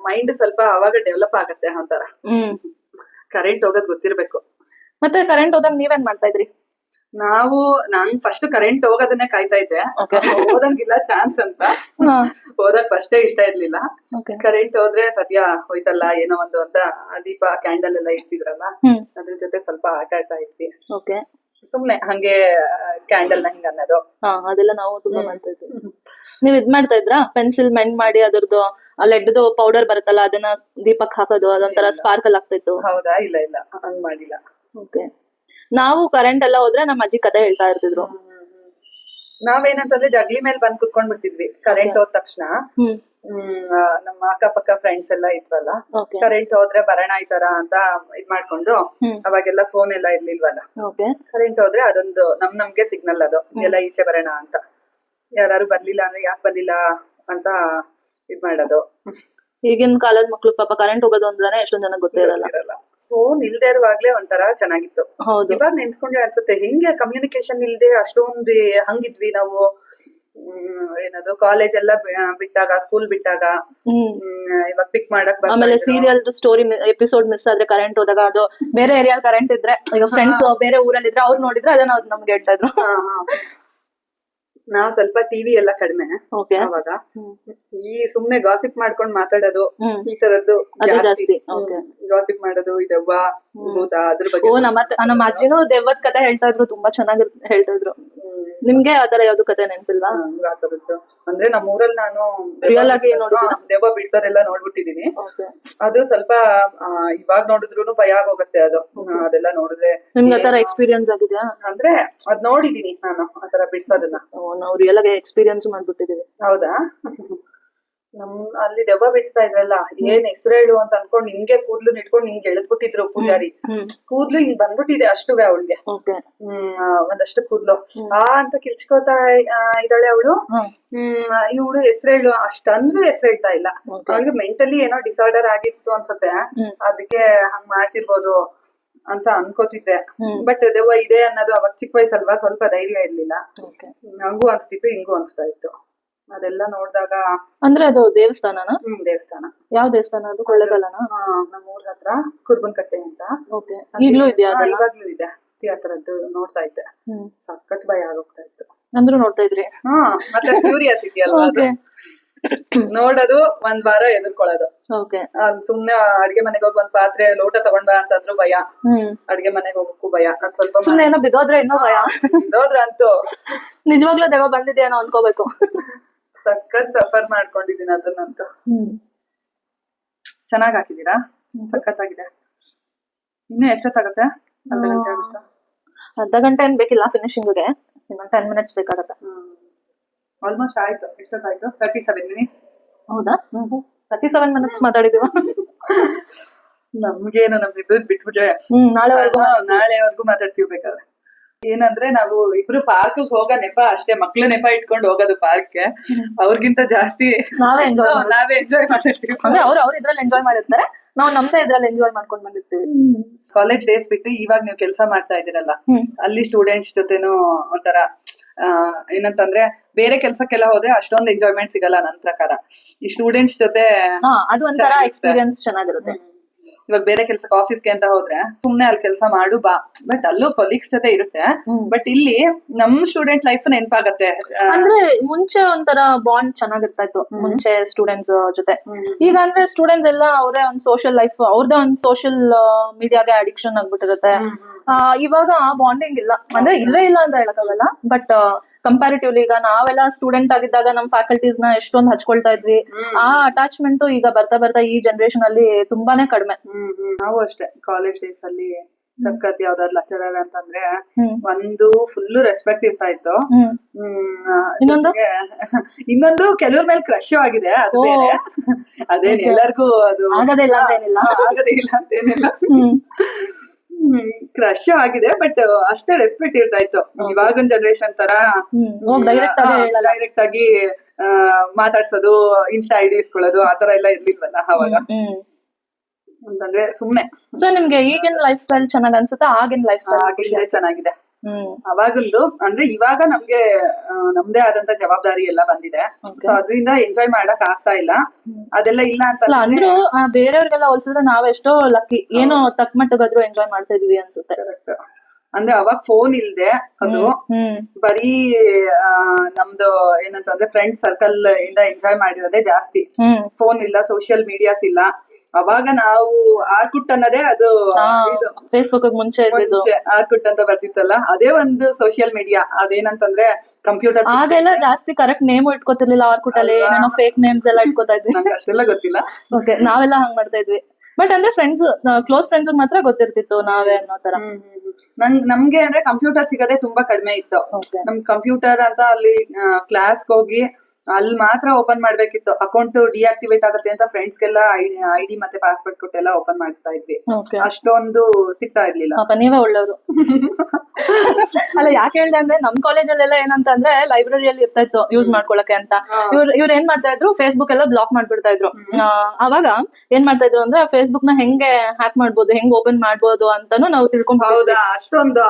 ಮೈಂಡ್ ಸ್ವಲ್ಪ ಅವಾಗ ಡೆವಲಪ್ ಆಗತ್ತೆ ಒಂಥರ. ಕರೆಂಟ್ ಹೋಗೋದ್ ಗೊತ್ತಿರ್ಬೇಕು. ಮತ್ತೆ ಕರೆಂಟ್ ಹೋದಾಗ ನೀವೇನ್ ಮಾಡ್ತಾ ಇದ್ರಿ? ನಾನ್ ಫಸ್ಟ್ ಕರೆಂಟ್ ಹೋಗೋದನ್ನೇ ಕಾಯ್ತಾ ಇದ್ದೆ, ಹೋದಂಗಿಲ್ಲ ಚಾನ್ಸ್ ಅಂತ. ಹೋದಾಗ ಫಸ್ಟೇ ಇಷ್ಟ ಇರ್ಲಿಲ್ಲ. ಕರೆಂಟ್ ಹೋದ್ರೆ ಸದ್ಯ ಹೋಯ್ತಲ್ಲ ಏನೋ ಒಂದು ಅಂತ ದೀಪ ಕ್ಯಾಂಡಲ್ ಎಲ್ಲ ಇರ್ತಿದ್ರಲ್ಲ, ಅದ್ರ ಜೊತೆ ಸ್ವಲ್ಪ ಆಟ ಆಡ್ತಾ ಇದ್ವಿ. ಸುಮ್ನೆ ಹಂಗೆ ಕ್ಯಾಂಡಲ್ ನ ಹಿಂಗ ಅನ್ನೋದು ಅದೆಲ್ಲ ನಾವು ತುಂಬಾ ಮಾಡ್ತಾ ಇದ್ವಿ. ನೀವ್ ಇದ್ ಮಾಡ್ತಾ ಇದ್ರಾ? ಪೆನ್ಸಿಲ್ ಮೆಂಡ್ ಮಾಡಿ ಅದ್ರದ್ದು ಲೆಡ್ದು ಪೌಡರ್ ಬರುತ್ತಲ್ಲ, ಅದನ್ನ ದೀಪಕ್ ಹಾಕೋದು, ಅದೊಂಥರ ಸ್ಪಾರ್ಕಲ್ ಆಗ್ತಿತ್ತು. ಹೌದಾ? ಇಲ್ಲ ಹಂಗ್ ಮಾಡಿಲ್ಲ. ನಾವು ಕರೆಂಟ್ ಎಲ್ಲ ಹೋದ್ರೆ ನಮ್ಮ ಅಜ್ಜಿ ಕತೆ ಹೇಳ್ತಾ ಇರ್ತಿದ್ರು. ನಾವೇನಂತಂದ್ರೆ ಜಗ್ಲಿ ಮೇಲೆ ಬಂದ್ ಕುತ್ಕೊಂಡ್ ಬಿಡ್ತಿದ್ವಿ ಕರೆಂಟ್ ಹೋದ ತಕ್ಷಣ. ನಮ್ಮ ಅಕ್ಕಪಕ್ಕ ಫ್ರೆಂಡ್ಸ್ ಎಲ್ಲ ಇದ್ವಲ್ಲ, ಕರೆಂಟ್ ಹೋದ್ರೆ ಬರೋಣ ಈ ತರ ಅಂತ ಇದ್ ಮಾಡ್ಕೊಂಡು, ಅವಾಗೆಲ್ಲ ಫೋನ್ ಎಲ್ಲ ಇರ್ಲಿಲ್ವಲ್ಲ. ಕರೆಂಟ್ ಹೋದ್ರೆ ಅದೊಂದು ನಮ್ಗೆ ಸಿಗ್ನಲ್, ಅದು ಎಲ್ಲ ಈಚೆ ಬರೋಣ ಅಂತ. ಯಾರು ಬರ್ಲಿಲ್ಲ ಅಂದ್ರೆ ಯಾಕೆ ಬರ್ಲಿಲ್ಲ ಅಂತ ಇದ್ ಮಾಡೋದು. ಈಗಿನ ಕಾಲದ ಮಕ್ಳು ಪಾಪ ಕರೆಂಟ್ ಹೋಗೋದು ಅಂದ್ರೆ ಎಷ್ಟೊಂದ್ ಜನ ಗೊತ್ತೇ ಇರಲ್ಲ. ಫೋನ್ ಇಲ್ದೇ ಇರುವಾಗ್ಲೇ ಒಂಥರ ಚೆನ್ನಾಗಿತ್ತು. ಇವಾಗ ನೆನ್ಸ್ಕೊಂಡ್ರೆ ಅನ್ಸುತ್ತೆ, ಹೆಂಗೆ ಕಮ್ಯುನಿಕೇಶನ್ ಇಲ್ದೆ ಅಷ್ಟೊಂದು ಹಂಗಿದ್ವಿ ನಾವು. ಏನದು ಕಾಲೇಜ್ ಎಲ್ಲ ಬಿಟ್ಟಾಗ, ಸ್ಕೂಲ್ ಬಿಟ್ಟಾಗ ಇವಾಗ ಪಿಕ್ ಮಾಡಕ್ ಆಮೇಲೆ ಸೀರಿಯಲ್ ಸ್ಟೋರಿ ಎಪಿಸೋಡ್ ಮಿಸ್ ಆದ್ರೆ ಕರೆಂಟ್ ಹೋದಾಗ, ಅದು ಬೇರೆ ಏರಿಯಾ ಕರೆಂಟ್ ಇದ್ರೆ, ಈಗ ಫ್ರೆಂಡ್ಸ್ ಬೇರೆ ಊರಲ್ಲಿ ಇದ್ರೆ ಅವ್ರು ನೋಡಿದ್ರೆ ಅದನ್ನ ಅವ್ರು ನಮ್ಗೆ ಹೇಳ್ತಾ ಇದ್ರು. ನಾವ್ ಸ್ವಲ್ಪ ಟಿವಿ ಎಲ್ಲ ಕಡಿಮೆ ಅವಾಗ. ಈ ಸುಮ್ನೆ ಗಾಸಿಪ್ ಮಾಡ್ಕೊಂಡ್ ಮಾತಾಡೋದು, ಈ ತರದ್ದು ಜಾಸ್ತಿ. ಗಾಸಿಪ್ ಮಾಡೋದು, ಇದವ್ವ ಭೂತ ಅದ್ರ ಬಗ್ಗೆ. ನಮ್ಮ ಅಜ್ಜಿನೂ ದೆವ್ವದ ಕತೆ ಹೇಳ್ತಾ ಇದ್ರು, ತುಂಬಾ ಚೆನ್ನಾಗಿ ಹೇಳ್ತಾ ಇದ್ರು. ನಿಮ್ಗೆ ಆತರ ಯಾವ್ದು ಕತೆ ನೆನಪಿಲ್ವಾ? ಅಂದ್ರೆ ನಮ್ಮ ಊರಲ್ಲಿ ನಾನು ರಿಯಲ್ ಆಗಿ ದೆವ್ವ ಬಿಡ್ಸೋದೆಲ್ಲ ನೋಡ್ಬಿಟ್ಟಿದೀನಿ. ಅದು ಸ್ವಲ್ಪ ಇವಾಗ ನೋಡಿದ್ರು ಭಯ ಆಗೋಗತ್ತೆ ಅದು, ಅದೆಲ್ಲ ನೋಡಿದ್ರೆ. ನಿಮ್ಗೆ ಆತರ ಎಕ್ಸ್ಪೀರಿಯನ್ಸ್ ಆಗಿದ್ಯಾ? ಅಂದ್ರೆ ಅದ್ ನೋಡಿದೀನಿ ನಾನು ಆತರ ಬಿಡ್ಸೋದನ್ನ. ನಾವು ರಿಯಲ್ ಆಗಿ ಎಕ್ಸ್ಪೀರಿಯನ್ಸ್ ಮಾಡ್ಬಿಟ್ಟಿದೀವಿ. ಹೌದಾ? ಅಲ್ಲಿ ದೆವ್ವ ಬಿಡಿಸ್ತಾ ಇದ್ರಲ್ಲ, ಏನ್ ಹೆಸರೇಳು ಅಂತ ಅನ್ಕೊಂಡ್ ಹಿಂಗೆ ಕೂದ್ಲು ನಿಟ್ಕೊಂಡ್ ಹಿಂಗ್ ಎಳೆದ್ಬಿಟ್ಟಿದ್ರು ಪೂಜಾರಿ. ಕೂದ್ಲು ಹಿಂಗ್ ಬಂದ್ಬಿಟ್ಟಿದೆ ಅಷ್ಟುವೆ ಅವಳಿಗೆ, ಒಂದಷ್ಟು ಕೂದ್ಲು ಅಂತ ಕಿರ್ಚ್ಕೋತಾ ಇದ್ದಾಳೆ ಅವಳು. ಇವಳು ಹೆಸರೇಳು ಅಷ್ಟಂದ್ರೂ ಹೆಸರು ಹೇಳ್ತಾ ಇಲ್ಲ. ಅವಳಿಗೆ ಮೆಂಟಲಿ ಏನೋ ಡಿಸಾರ್ಡರ್ ಆಗಿತ್ತು ಅನ್ಸುತ್ತೆ, ಅದಕ್ಕೆ ಹಂಗ್ ಮಾಡ್ತಿರ್ಬೋದು ಅಂತ ಅನ್ಕೋತಿದ್ದೆ. ಬಟ್ ದೆವ್ವ ಇದೆ ಅನ್ನೋದು ಅವಾಗ ಚಿಕ್ಕ ವಯಸ್ಸಲ್ವಾ, ಸ್ವಲ್ಪ ಧೈರ್ಯ ಇರ್ಲಿಲ್ಲ. ಹಂಗೂ ಅನ್ಸ್ತಿತ್ತು, ಹಿಂಗೂ ಅನ್ಸ್ತಾ ಇತ್ತು. ಅದೆಲ್ಲ ನೋಡಿದಾಗ. ಅಂದ್ರೆ ಅದು ದೇವಸ್ಥಾನನ? ದೇವಸ್ಥಾನ. ಯಾವ ದೇವಸ್ಥಾನ ಅದು? ಕೊಳ್ಳೇಗಾಲನ? ನಮ್ಮೂರ್ ಹತ್ರ ಕುರ್ಬನ್ಕಟ್ಟೆ ಅಂತ. ಈಗ್ಲೂ ಇದೆಯಾ? ಇವಾಗ್ಲೂ ಇದೆ. ಆ ತರದ್ದು ನೋಡ್ತಾ ಇದ್ದೆ, ಸಖತ್ ಭಯ ಆಗೋಗ್ತಾ ಇತ್ತು. ಅಂದ್ರೂ ನೋಡ್ತಾ ಇದ್ರಿ? ಮತ್ತೆ ಕ್ಯೂರಿಯಾಸಿಟಿ ಅಲ್ವಾ ಅದು, ನೋಡೋದು, ಒಂದ್ ವಾರ ಎದುರ್ಕೊಳ್ಳೋದು. ಸುಮ್ನೆ ಅಡ್ಗೆ ಮನೆಗೆ ಹೋಗಿ ಒಂದ್ ಪಾತ್ರೆ ಲೋಟ ತಗೊಂಡ್ ಬಾ ಅಂತಂದ್ರು ಭಯ, ಅಡ್ಗೆ ಮನೆಗೆ ಹೋಗಕ್ಕೂ ಭಯ. ಅದ್ ಸ್ವಲ್ಪ ಸುಮ್ನೆ ಏನೋ ಬಿದ್ದೋದ್ರೆ ಇನ್ನೂ ಭಯ. ಬಿದ್ದೋದ್ರ ಅಂತೂ ನಿಜವಾಗ್ಲೂ ದೆವ್ವ ಬಂದಿದೆಯೇನೋ ಅನ್ಕೋಬೇಕು. ಸಖತ್ ಸಫರ್ ಮಾಡ್ಕೊಂಡಿದೀನಿ ಅದನ್ನಂತೂ. ಚೆನ್ನಾಗ್ ಹಾಕಿದೀರಾ, ಸಖತ್ ಆಗಿದೆ. ಇನ್ನು ಎಷ್ಟೊತ್ತಾಗತ್ತೆ? ಅರ್ಧ ಗಂಟೆ ಆಗುತ್ತಾ? ಅರ್ಧ ಗಂಟೆ ಏನ್ ಬೇಕಿಲ್ಲ ಫಿನಿಶಿಂಗ್ಗೆ, ಇನ್ನೊಂದು 10 minutes ಬೇಕಾಗತ್ತೆ. ಆಲ್ಮೋಸ್ಟ್ ಆಯ್ತು. ಎಷ್ಟೊತ್ತಾಯ್ತು? 37 minutes. ಹೌದಾ? 37 minutes ಮಾತಾಡಿದೀವ. ನಮ್ಗೇನು ನಮ್ಮಿಬ್ಬರು ಬಿಟ್ಬಿಟ್ರೆ ನಾಳೆವರೆಗೂ ಮಾತಾಡ್ತೀವಿ ಬೇಕಾದ್ರೆ. ಏನಂದ್ರೆ ನಾವು ಇಬ್ರು ಪಾರ್ಕ್ ಹೋಗೋ ನೆಪ ಅಷ್ಟೇ, ಮಕ್ಳು ನೆಪ ಇಟ್ಕೊಂಡು ಹೋಗೋದು ಪಾರ್ಕ್ಗೆ. ಅವ್ರಿಗಿಂತ ಜಾಸ್ತಿ ನಾವೇ ಎಂಜಾಯ್ ಮಾಡಿರ್ತೀವಿ. ಅಂದ್ರೆ ಅವ್ರು ಇದ್ರಲ್ಲಿ ಎಂಜಾಯ್ ಮಾಡಿರ್ತಾರೆ, ನಾವು ನಮ್ದೇ ಇದ್ರಲ್ಲಿ ಎಂಜಾಯ್ ಮಾಡ್ಕೊಂಡ್ ಬಂದಿರ್ತೀವಿ. ಕಾಲೇಜ್ ಡೇಸ್ ಬಿಟ್ಟು ಇವಾಗ ನೀವು ಕೆಲಸ ಮಾಡ್ತಾ ಇದೀರಲ್ಲ, ಅಲ್ಲಿ ಸ್ಟೂಡೆಂಟ್ಸ್ ಜೊತೆನೂ ಒಂಥರ ಏನಂತಂದ್ರೆ ಬೇರೆ ಕೆಲ್ಸಕ್ಕೆಲ್ಲ ಹೋದ್ರೆ ಅಷ್ಟೊಂದು ಎಂಜಾಯ್ಮೆಂಟ್ ಸಿಗಲ್ಲ ನನ್ ಪ್ರಕಾರ. ಈ ಸ್ಟೂಡೆಂಟ್ಸ್ ಜೊತೆ ಅದು ಒಂಥರ ಎಕ್ಸ್ಪೀರಿಯನ್ಸ್ ಚೆನ್ನಾಗಿರುತ್ತೆ. ಇವಾಗ ಬೇರೆ ಕೆಲ್ಸಕ್ಕೆ ಆಫೀಸ್ಗೆ ಅಂತ ಹೋದ್ರೆ ಸುಮ್ನೆ ಅಲ್ಲಿ ಕೆಲಸ ಮಾಡು ಬಾ, ಬಟ್ ಅಲ್ಲೂ ಕೊಲೀಗ್ಸ್ ಜೊತೆ ಇರುತ್ತೆ. ಬಟ್ ಇಲ್ಲಿ ನಮ್ ಸ್ಟೂಡೆಂಟ್ ಲೈಫ್ ನೆನಪಾಗತ್ತೆ. ಅಂದ್ರೆ ಮುಂಚೆ ಒಂಥರ ಬಾಂಡ್ ಚೆನ್ನಾಗಿರ್ತಾ ಇತ್ತು ಮುಂಚೆ ಸ್ಟೂಡೆಂಟ್ಸ್ ಜೊತೆ. ಈಗ ಅಂದ್ರೆ ಸ್ಟೂಡೆಂಟ್ಸ್ ಎಲ್ಲ ಅವರೇ ಒಂದು ಸೋಷಿಯಲ್ ಲೈಫ್, ಅವ್ರದೇ ಒಂದು ಸೋಷಿಯಲ್ ಮೀಡಿಯಾಗೆ ಅಡಿಕ್ಷನ್ ಆಗ್ಬಿಟ್ಟಿರುತ್ತೆ. ಇವಾಗ ಆ ಬಾಂಡಿಂಗ್ ಇಲ್ಲ, ಅಂದ್ರೆ ಇಲ್ಲೇ ಇಲ್ಲ ಅಂತ ಹೇಳಕ್ಕಾಗಲ್ಲ. ಬಟ್ ಕಂಪ್ಯಾರಿಟಿವ್ಲಿ ಈಗ ನಾವೆಲ್ಲ ಸ್ಟೂಡೆಂಟ್ ಆಗಿದ್ದಾಗ ನಮ್ ಫ್ಯಾಕಲ್ಟೀಸ್ ನ ಎಷ್ಟೊಂದು ಹಚ್ಕೊಳ್ತಾ ಇದ್ವಿ. ಆ ಅಟ್ಯಾಚ್ಮೆಂಟ್ ಈಗ ಬರ್ತಾ ಬರ್ತಾ ಈ ಜನರೇಷನ್ ಅಲ್ಲಿ ತುಂಬಾನೇ ಕಡಿಮೆ. ನಾವು ಅಷ್ಟೇ ಕಾಲೇಜ್ ಡೇಸ್ ಅಲ್ಲಿ ಸಖತ್ ಯಾವ್ದಾದ್ರು ಲೆಕ್ಚರರ್ ಅಂತಂದ್ರೆ ಒಂದು ಫುಲ್ ರೆಸ್ಪೆಕ್ಟ್ ಇರ್ತಾ ಇತ್ತು. ಇನ್ನೊಂದು ಕೆಲವ್ರ ಮೇಲೆ ಕ್ರಶ್ ಆಗಿದೆ, ಅದು ಬೇರೆ. ಅದೇನ್ ಎಲ್ಲರಿಗೂ ಅದು ಆಗದೇ ಇಲ್ಲ ಅಂತೇನಿಲ್ಲ, ಆಗದೇ ಇಲ್ಲ ಅಂತೇನಿಲ್ಲ, ಕ್ರಶ್ ಆಗಿದೆ. ಬಟ್ ಅಷ್ಟೇ ರೆಸ್ಪೆಕ್ಟ್ ಇರ್ತಾ ಇತ್ತು. ಇವಾಗಿನ ಜನರೇಷನ್ ತರ ಡೈರೆಕ್ಟ್ ಆಗಿ ಮಾತಾಡ್ಸೋದು, ಇನ್ಸ್ಟಾ ಐಡಿ ಇಸ್ಕೊಳ್ಳೋದು ಆತರ ಎಲ್ಲ ಇರ್ಲಿಲ್ವಲ್ಲ ಅವಾಗ. ಅಂತಂದ್ರೆ ಸುಮ್ನೆ. ಸೊ ನಿಮ್ಗೆ ಈಗಿನ ಲೈಫ್ ಸ್ಟೈಲ್ ಚೆನ್ನಾಗ್ ಅನ್ಸುತ್ತಾ ಆಗಿನ ಲೈಫ್ ಸ್ಟೈಲ್ ಚೆನ್ನಾಗಿದೆ? ಅವಾಗಂದು ಅಂದ್ರೆ ಇವಾಗ ನಮ್ಗೆ ನಮ್ದೇ ಆದಂತ ಜವಾಬ್ದಾರಿ ಎಲ್ಲ ಬಂದಿದೆ. ಸೊ ಅದರಿಂದ ಎಂಜಾಯ್ ಮಾಡಕ್ ಆಗ್ತಾ ಇಲ್ಲ. ಅದೆಲ್ಲ ಇಲ್ಲ ಅಂತ ಅಂದ್ರೂ ಬೇರೆಯವ್ರಿಗೆಲ್ಲ ಹೋಲ್ಸಿದ್ರೆ ನಾವೆಷ್ಟೋ ಲಕ್ಕಿ, ಏನೋ ತಕ್ಕ ಮಟ್ಟಿಗಾದ್ರೂ ಎಂಜಾಯ್ ಮಾಡ್ತಾ ಇದೀವಿ ಅನ್ಸುತ್ತೆ. ಕರೆಕ್ಟ್. ಅಂದ್ರೆ ಅವಾಗ ಫೋನ್ ಇಲ್ದೆ, ಅದು ಬರೀ ನಮ್ದು ಏನಂತಂದ್ರೆ ಫ್ರೆಂಡ್ ಸರ್ಕಲ್ ಇಂದ ಎಂಜಾಯ್ ಮಾಡಿರೋದೇ ಜಾಸ್ತಿ. ಫೋನ್ ಇಲ್ಲ, ಸೋಷಿಯಲ್ ಮೀಡಿಯಾಸ್ ಇಲ್ಲ. ಅವಾಗ ನಾವು ಆರ್ಕುಟ್ ಅನ್ನೋದೇ, ಅದು ಫೇಸ್ಬುಕ್ ಮುಂಚೆ ಆರ್ಕುಟ್ ಅಂತ ಬರ್ತಿತ್ತಲ್ಲ, ಅದೇ ಒಂದು ಸೋಷಿಯಲ್ ಮೀಡಿಯಾ. ಅದೇನಂತಂದ್ರೆ ಕಂಪ್ಯೂಟರ್, ಅದೆಲ್ಲ ಜಾಸ್ತಿ ಕರೆಕ್ಟ್ ನೇಮ್ ಇಟ್ಕೋತಿರ್ಲಿಲ್ಲ ಆರ್ಕುಟ್ ಅಲ್ಲಿ, ಏನೇನೋ ಫೇಕ್ ನೇಮ್ಸ್ ಎಲ್ಲ ಇಟ್ಕೋತಾ ಇದ್ವಿ. ನಂಗೆ ಅಷ್ಟೆಲ್ಲ ಗೊತ್ತಿಲ್ಲ. ಓಕೆ, ನಾವೆಲ್ಲ ಹಂಗ್ ಮಾಡ್ತಾ ಇದ್ವಿ. ಬಟ್ ಅಂದ್ರೆ ಫ್ರೆಂಡ್ಸ್, ಕ್ಲೋಸ್ ಫ್ರೆಂಡ್ಸ್ ಮಾತ್ರ ಗೊತ್ತಿರ್ತಿತ್ತು ನಾವೇ ಅನ್ನೋ ತರ. ನಮ್ಗೆ ಅಂದ್ರೆ ಕಂಪ್ಯೂಟರ್ ಸಿಗೋದೇ ತುಂಬಾ ಕಡಿಮೆ ಇತ್ತು. ನಮ್ ಕಂಪ್ಯೂಟರ್ ಅಂತ ಅಲ್ಲಿ ಕ್ಲಾಸ್ಗೆ ಹೋಗಿ ಅಲ್ಲಿ ಮಾತ್ರ ಓಪನ್ ಮಾಡ್ಬೇಕಿತ್ತು. ಅಕೌಂಟ್ ಡಿಆಕ್ಟಿವೇಟ್ ಆಗುತ್ತೆ ಅಂತ ಫ್ರೆಂಡ್ಸ್ಗೆಲ್ಲ ಐಡಿ ಮತ್ತೆ ಪಾಸ್ವರ್ಡ್ ಕೊಟ್ಟೆಲ್ಲ ಓಪನ್ ಮಾಡಿಸ್ತಾ ಇದ್ವಿ. ಅಷ್ಟೊಂದು ಸಿಗ್ತಾ ಇರ್ಲಿಲ್ಲ. ನೀವೇ ಒಳ್ಳೆಯವರು. ಅಲ್ಲ ಯಾಕೆ ಹೇಳ್ದೆ ಅಂದ್ರೆ ನಮ್ ಕಾಲೇಜಲ್ಲೆಲ್ಲ ಏನಂತ ಅಂದ್ರೆ ಲೈಬ್ರರಿಯಲ್ಲಿ ಇರ್ತಾ ಇತ್ತು ಯೂಸ್ ಮಾಡ್ಕೊಳಕ್ಕೆ ಅಂತ. ಇವ್ರು ಏನ್ ಮಾಡ್ತಾ ಇದ್ರು, ಫೇಸ್ಬುಕ್ ಎಲ್ಲ ಬ್ಲಾಕ್ ಮಾಡ್ಬಿಡ್ತಾ ಇದ್ರು. ಅವಾಗ ಏನ್ ಮಾಡ್ತಾ ಇದ್ರು ಅಂದ್ರೆ ಫೇಸ್ಬುಕ್ ನ ಹೆಂಗೆ ಹ್ಯಾಕ್ ಮಾಡ್ಬೋದು, ಹೆಂಗ್ ಓಪನ್ ಮಾಡ್ಬೋದು ಅಂತಾನು ನಾವು ತಿಳ್ಕೊಂಡ್. ಹೌದಾ, ಅಷ್ಟೊಂದು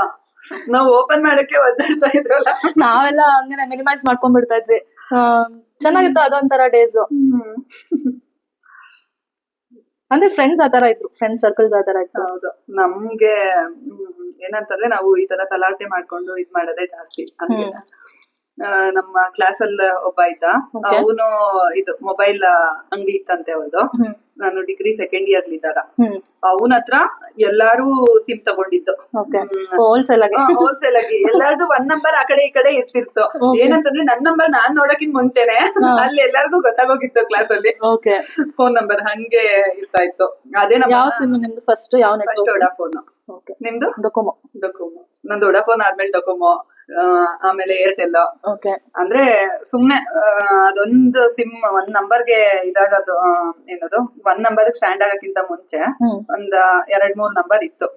ನಾವು ಓಪನ್ ಮಾಡಕ್ಕೆ ಒದ್ದಾಡ್ತಾ ಇದ್ರಲ್ಲ. ನಾವೆಲ್ಲ ಹಂಗೆ ಮಿನಿಮೈಸ್ ಮಾಡ್ಕೊಂಡ್ಬಿಡ್ತಾ ಇದ್ವಿ. ಚೆನ್ನಾಗಿತ್ತು ಅದೊಂಥರ ಡೇಸ್. ಅಂದ್ರೆ ಫ್ರೆಂಡ್ಸ್ ಆತರ ಇದ್ರು, ಫ್ರೆಂಡ್ ಸರ್ಕಲ್ಸ್ ಆತರ ಇತ್ತು. ಹೌದು. ನಮ್ಗೆ ಏನಂತಂದ್ರೆ ನಾವು ಈ ತರ ತಲಾಟೆ ಮಾಡ್ಕೊಂಡು ಇದ್ ಮಾಡೋದೇ ಜಾಸ್ತಿ. ಹಂಗೆ ನಮ್ಮ ಕ್ಲಾಸ್ ಅಲ್ಲಿ ಒಬ್ಬ ಇದ್ದ, ಅವನು ಇದು ಮೊಬೈಲ್ ಅಂಗಡಿ ಇತ್ತಂತೆ ಅವ್ರದ್ದು. ನಾನು ಡಿಗ್ರಿ ಸೆಕೆಂಡ್ ಇಯರ್ ಇದ್ದಾಗ ಅವನ ಹತ್ರ ಎಲ್ಲಾರು ಸಿಮ್ ತಗೊಂಡಿದ್ದು, ಹೋಲ್ಸೇಲ್ ಆಗಿ ಎಲ್ಲಾರ್ದು ಒಂದ್ ನಂಬರ್ ಆ ಕಡೆ ಈ ಕಡೆ ಇರ್ತಿತ್ತು. ಏನಂತಂದ್ರೆ ನನ್ ನಂಬರ್ ನಾನ್ ನೋಡಕ್ಕಿಂತ ಮುಂಚೆನೆ ಅಲ್ಲಿ ಎಲ್ಲಾರ್ಗು ಗೊತ್ತಾಗೋಗಿತ್ತು ಕ್ಲಾಸ್ ಅಲ್ಲಿ ಫೋನ್ ನಂಬರ್ ಹಂಗೆ ಇರ್ತಾ ಇತ್ತು. ಅದೇ ನಿಮ್ದು ಫಸ್ಟ್ ವೊಡಾಫೋನ್. ನಿಮ್ದು ಡೊಕೊಮೊ. ನಂದು ವೊಡಾಫೋನ್ ಆದ್ಮೇಲೆ ಡೊಕೊಮೊ, ಆಮೇಲೆ ಏರ್ಟೆಲ್. ಅಂದ್ರೆ ಸುಮ್ನೆ ಅದೊಂದು ಸಿಮ್ ಒಂದ್ ನಂಬರ್ಗೆ ಇದಾಗದು, ಏನದು ಒಂದ್ ನಂಬರ್ ಸ್ಟ್ಯಾಂಡ್ ಆಗಕ್ಕಿಂತ ಮುಂಚೆ ಒಂದ್ 2-3 ನಂಬರ್ ಇತ್ತು.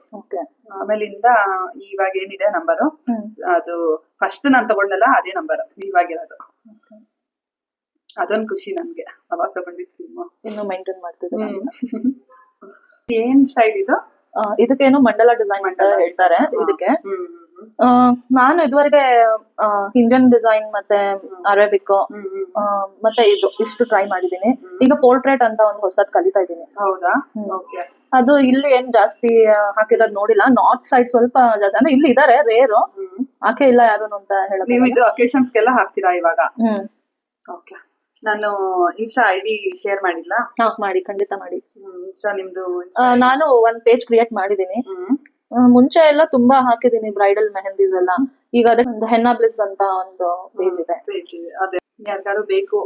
ಆಮೇಲಿಂದ ಇವಾಗ ಏನಿದೆ ನಂಬರು, ಅದು ಫಸ್ಟ್ ನಾನ್ ತಗೊಂಡಲ್ಲ ಅದೇ ನಂಬರ್ ಇವಾಗಿರೋದು. ಅದೊಂದು ಖುಷಿ ನನ್ಗೆ. ಅವಾಗ ತಗೊಂಡಿದ್ ಸಿಮ್ ಇನ್ನು ಮೇಂಟೈನ್ ಮಾಡ್ತಿದ್ದೆ. ಏನ್ ಸ್ಟೈಲ್ ಇದು? ಇದಕ್ಕೇನು ಮಂಡಲ ಡಿಸೈನ್ ಅಂತ ಹೇಳ್ತಾರೆ ಇದಕ್ಕೆ. ನಾನು ಇದುವರೆಗೆ ಇಂಡಿಯನ್ ಡಿಸೈನ್ ಮತ್ತೆ ಅರೇಬಿಕ್ ಮತ್ತೆ ಇಷ್ಟು ಟ್ರೈ ಮಾಡಿದೀನಿ. ಈಗ ಪೋರ್ಟ್ರೇಟ್ ಅಂತ ಒಂದು ಹೊಸದ್ ಕಲಿತಾ ಇದ್ದೀನಿ. ಹೌದಾ? ಅದು ಇಲ್ಲಿ ಏನ್ ಜಾಸ್ತಿ ಹಾಕಿರೋದ್ ನೋಡಿಲ್ಲ. ನಾರ್ತ್ ಸೈಡ್ ಸ್ವಲ್ಪ ಜಾಸ್ತಿ, ಅಂದ್ರೆ ಇಲ್ಲಿ ಇದಾರೆ, ರೇರು ಹಾಕೇ ಇಲ್ಲ ಯಾರು ಅಂತ ಹೇಳೋದು. ನೀವು ಇದು ಅಕೇಶನ್ಸ್ಗೆಲ್ಲ ಹಾಕ್ತೀರಾ ಇವಾಗ? ಓಕೆ. ನಾನು ಇನ್ಸ್ಟಾ ಐಡಿ ಶೇರ್ ಮಾಡಿಲ್ಲ. ಮಾಡಿ, ಖಂಡಿತ ಮಾಡಿ. ಇನ್ಸ್ಟಾ ನಿಮ್ದು? ನಾನು ಒಂದ್ ಪೇಜ್ ಕ್ರಿಯೇಟ್ ಮಾಡಿದೀನಿ. ಮುಂಚೆ ಎಲ್ಲ ತುಂಬಾ ಹಾಕಿದೀನಿ ಬ್ರೈಡಲ್ ಮೆಹಂದೀಸ್ ಎಲ್ಲ. ಈಗ ಅದೇ ಒಂದು ಹೆನ್ನಾ ಬ್ಲಿಸ್ ಅಂತ ಒಂದು ಪೇಜ್ ಇದೆ. ಅದೇ ಯಾರಿಗಾರು ಬೇಕು,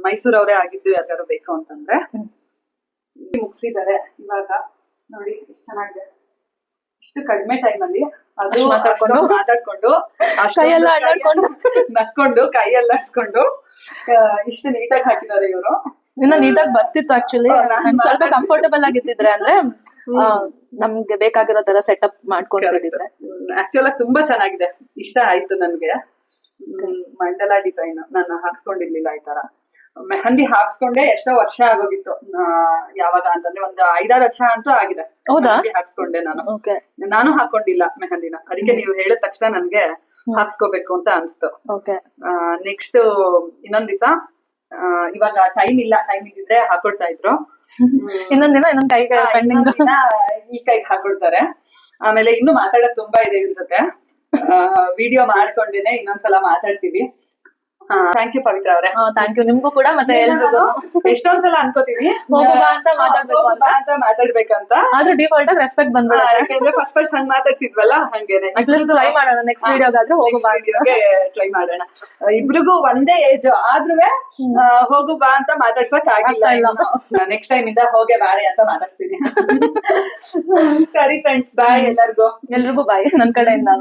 ಮೈಸೂರವರೇ ಆಗಿದ್ದು ಯಾರಿಗಾರು ಬೇಕು ಅಂತಂದ್ರೆ ಮುಗಿಸಿದ್ದಾರೆ ಇವಾಗ. ನೋಡಿ ಎಷ್ಟು ಚೆನ್ನಾಗಿದೆ, ಇಷ್ಟು ಕಡಿಮೆ ಟೈಮ್ ಅಲ್ಲಿ ಅದು ಮಾತಾಡ್ಕೊಂಡು ನಕ್ಕೊಂಡು ಕೈಯೆಲ್ಲ ಆಡ್ಸ್ಕೊಂಡು ಇಷ್ಟು ನೀಟಾಗಿ ಹಾಕಿದ್ದಾರೆ ಇವರು. ಇನ್ನ ನೀಟಾಗಿ ಬರ್ತಿತ್ತು ಆಕ್ಚುಲಿ. ಸ್ವಲ್ಪ ಕಂಫರ್ಟಬಲ್ ಆಗಿದ್ದಿದ್ರೆ ಅಂದ್ರೆ ನಮ್ಗೆ ಬೇಕಾಗಿರೋ ತರ ಸೆಟಪ್ ಮಾಡ್ಕೊಂಡಿದ್ರೆ. ಆಕ್ಚುಲ್ ಆಗಿ ತುಂಬಾ ಚೆನ್ನಾಗಿದೆ, ಇಷ್ಟ ಆಯ್ತು ನನ್ಗೆ. ಮಂಡಲ ಡಿಸೈನ್ ನಾನು ಹಾಕ್ಸ್ಕೊಂಡಿರ್ಲಿಲ್ಲ ಈ ತರ. ಮೆಹಂದಿ ಹಾಕ್ಸ್ಕೊಂಡೆ ಎಷ್ಟೋ ವರ್ಷ ಆಗೋಗಿತ್ತು. ಯಾವಾಗ ಅಂತಂದ್ರೆ ಒಂದು 5-6 ವರ್ಷ ಅಂತೂ ಆಗಿದೆ. ಹೌದಾ? ಹಾಕ್ಸ್ಕೊಂಡೆ ನಾನು ಹಾಕೊಂಡಿಲ್ಲ ಮೆಹಂದಿನ. ಅದಕ್ಕೆ ನೀವು ಹೇಳಿದ ತಕ್ಷಣ ನನ್ಗೆ ಹಾಕ್ಸ್ಕೋಬೇಕು ಅಂತ ಅನ್ಸ್ತು. ಓಕೆ. ನೆಕ್ಸ್ಟ್ ಇನ್ನೊಂದ್ ದಿವಸ ಇವಾಗ ಟೈಮ್ ಇದ್ದಿದ್ರೆ ಹಾಕೊಡ್ತಾ ಇದ್ರು. ಇನ್ನೊಂದ್ ದಿನ ಇನ್ನೊಂದ್ ಕೈ ಪೆಂಡಿಂಗ್ ಈ ಕೈಗೆ ಹಾಕೊಡ್ತಾರೆ. ಆಮೇಲೆ ಇನ್ನು ಮಾತಾಡೋದ್ ತುಂಬಾ ಇದೆ ಇವ್ರ ಜೊತೆ. ವಿಡಿಯೋ ಮಾಡ್ಕೊಂಡೇನೆ ಇನ್ನೊಂದ್ಸಲ ಮಾತಾಡ್ತೀವಿ. ಥ್ಯಾಂಕ್ ಯು ಪವಿತ್ರ ಅವರೇ. ಥ್ಯಾಂಕ್ ಯು ನಿಮ್ಗೂ ಕೂಡ. ಮತ್ತೆ ಎಲ್ರಿಗೂ ಎಷ್ಟೊಂದ್ಸಲ ಅನ್ಕೋತೀವಿ ಹೋಗುವಾ ಅಂತ ಮಾತಾಡ್ಬೇಕಂತ, ಆದ್ರೂ ಡಿಫಾಲ್ಟ್ ಆಗಿ ರೆಸ್ಪೆಕ್ಟ್ ಬಂದ್ಬಿಡುತ್ತೆ. ಯಾಕಂದ್ರೆ ಫಸ್ಟ್ ಹಂಗ್ ಮಾತಾಡ್ಸಿದ್ವಲ್ಲ, ಹಂಗೇನೆ ಅಟ್ಲೀಸ್ಟ್ ಟ್ರೈ ಮಾಡೋಣ ನೆಕ್ಸ್ಟ್ ವಿಡಿಯೋಗಾದ್ರೂ ಹೋಗುವಾ ಟ್ರೈ ಮಾಡೋಣ. ಇಬ್ರಿಗೂ ಒಂದೇ ಏಜ್ ಆದ್ರೂ ಹೋಗು ಬಾ ಅಂತ ಮಾತಾಡ್ಸಕ್ ಆಗಿಲ್ಲ. ನೆಕ್ಸ್ಟ್ ಟೈಮ್ ಇಂದ ಹೋಗೆ ಬಾರೆ ಅಂತ ಮಾತಾಡ್ತೀನಿ. ಸರಿ ಫ್ರೆಂಡ್ಸ್, ಬಾಯ್ ಎಲ್ರಿಗೂ ಬಾಯ್ ನನ್ ಕಡೆಯಿಂದ.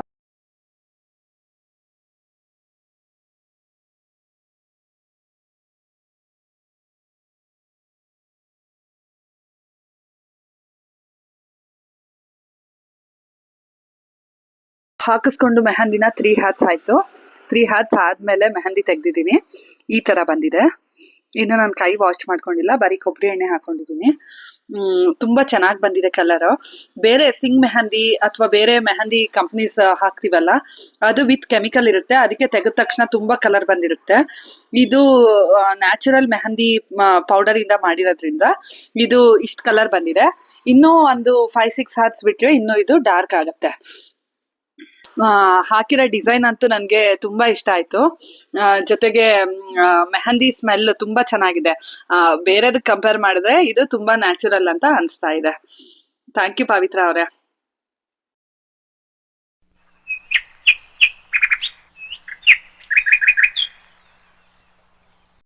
ಹಾಕಿಸ್ಕೊಂಡು ಮೆಹಂದಿನ 3 ಹ್ಯಾಟ್ಸ್ ಆಯ್ತು. 3 ಹ್ಯಾಟ್ಸ್ ಆದ್ಮೇಲೆ ಮೆಹಂದಿ ತೆಗ್ದಿದ್ದೀನಿ. ಈ ತರ ಬಂದಿದೆ. ಇನ್ನು ನಾನು ಕೈ ವಾಶ್ ಮಾಡ್ಕೊಂಡಿಲ್ಲ, ಬರೀ ಕೊಬ್ಬರಿ ಎಣ್ಣೆ ಹಾಕೊಂಡಿದ್ದೀನಿ. ತುಂಬಾ ಚೆನ್ನಾಗಿ ಬಂದಿದೆ ಕಲರ್. ಬೇರೆ ಸಿಂಗ್ ಮೆಹಂದಿ ಅಥವಾ ಬೇರೆ ಮೆಹಂದಿ ಕಂಪ್ನೀಸ್ ಹಾಕ್ತಿವಲ್ಲ, ಅದು ವಿತ್ ಕೆಮಿಕಲ್ ಇರುತ್ತೆ, ಅದಕ್ಕೆ ತೆಗೆದ ತಕ್ಷಣ ತುಂಬಾ ಕಲರ್ ಬಂದಿರುತ್ತೆ. ಇದು ನ್ಯಾಚುರಲ್ ಮೆಹಂದಿ ಪೌಡರ್ ಇಂದ ಮಾಡಿರೋದ್ರಿಂದ ಇದು ಇಷ್ಟ ಕಲರ್ ಬಂದಿದೆ. ಇನ್ನೂ ಒಂದು 5-6 ಹ್ಯಾಟ್ಸ್ ಬಿಟ್ರೆ ಇನ್ನು ಇದು ಡಾರ್ಕ್ ಆಗುತ್ತೆ. ಹಾಕಿರೋ ಡಿಸೈನ್ ಅಂತೂ ನನ್ಗೆ ತುಂಬಾ ಇಷ್ಟ ಆಯ್ತು. ಜೊತೆಗೆ ಮೆಹಂದಿ ಸ್ಮೆಲ್ ತುಂಬಾ ಚೆನ್ನಾಗಿದೆ. ಬೇರೆದಕ್ಕೆ ಕಂಪೇರ್ ಮಾಡಿದ್ರೆ ಇದು ತುಂಬಾ ನ್ಯಾಚುರಲ್ ಅಂತ ಅನ್ಸ್ತಾ ಇದೆ. ಥ್ಯಾಂಕ್ ಯು ಪವಿತ್ರ ಅವರೇ.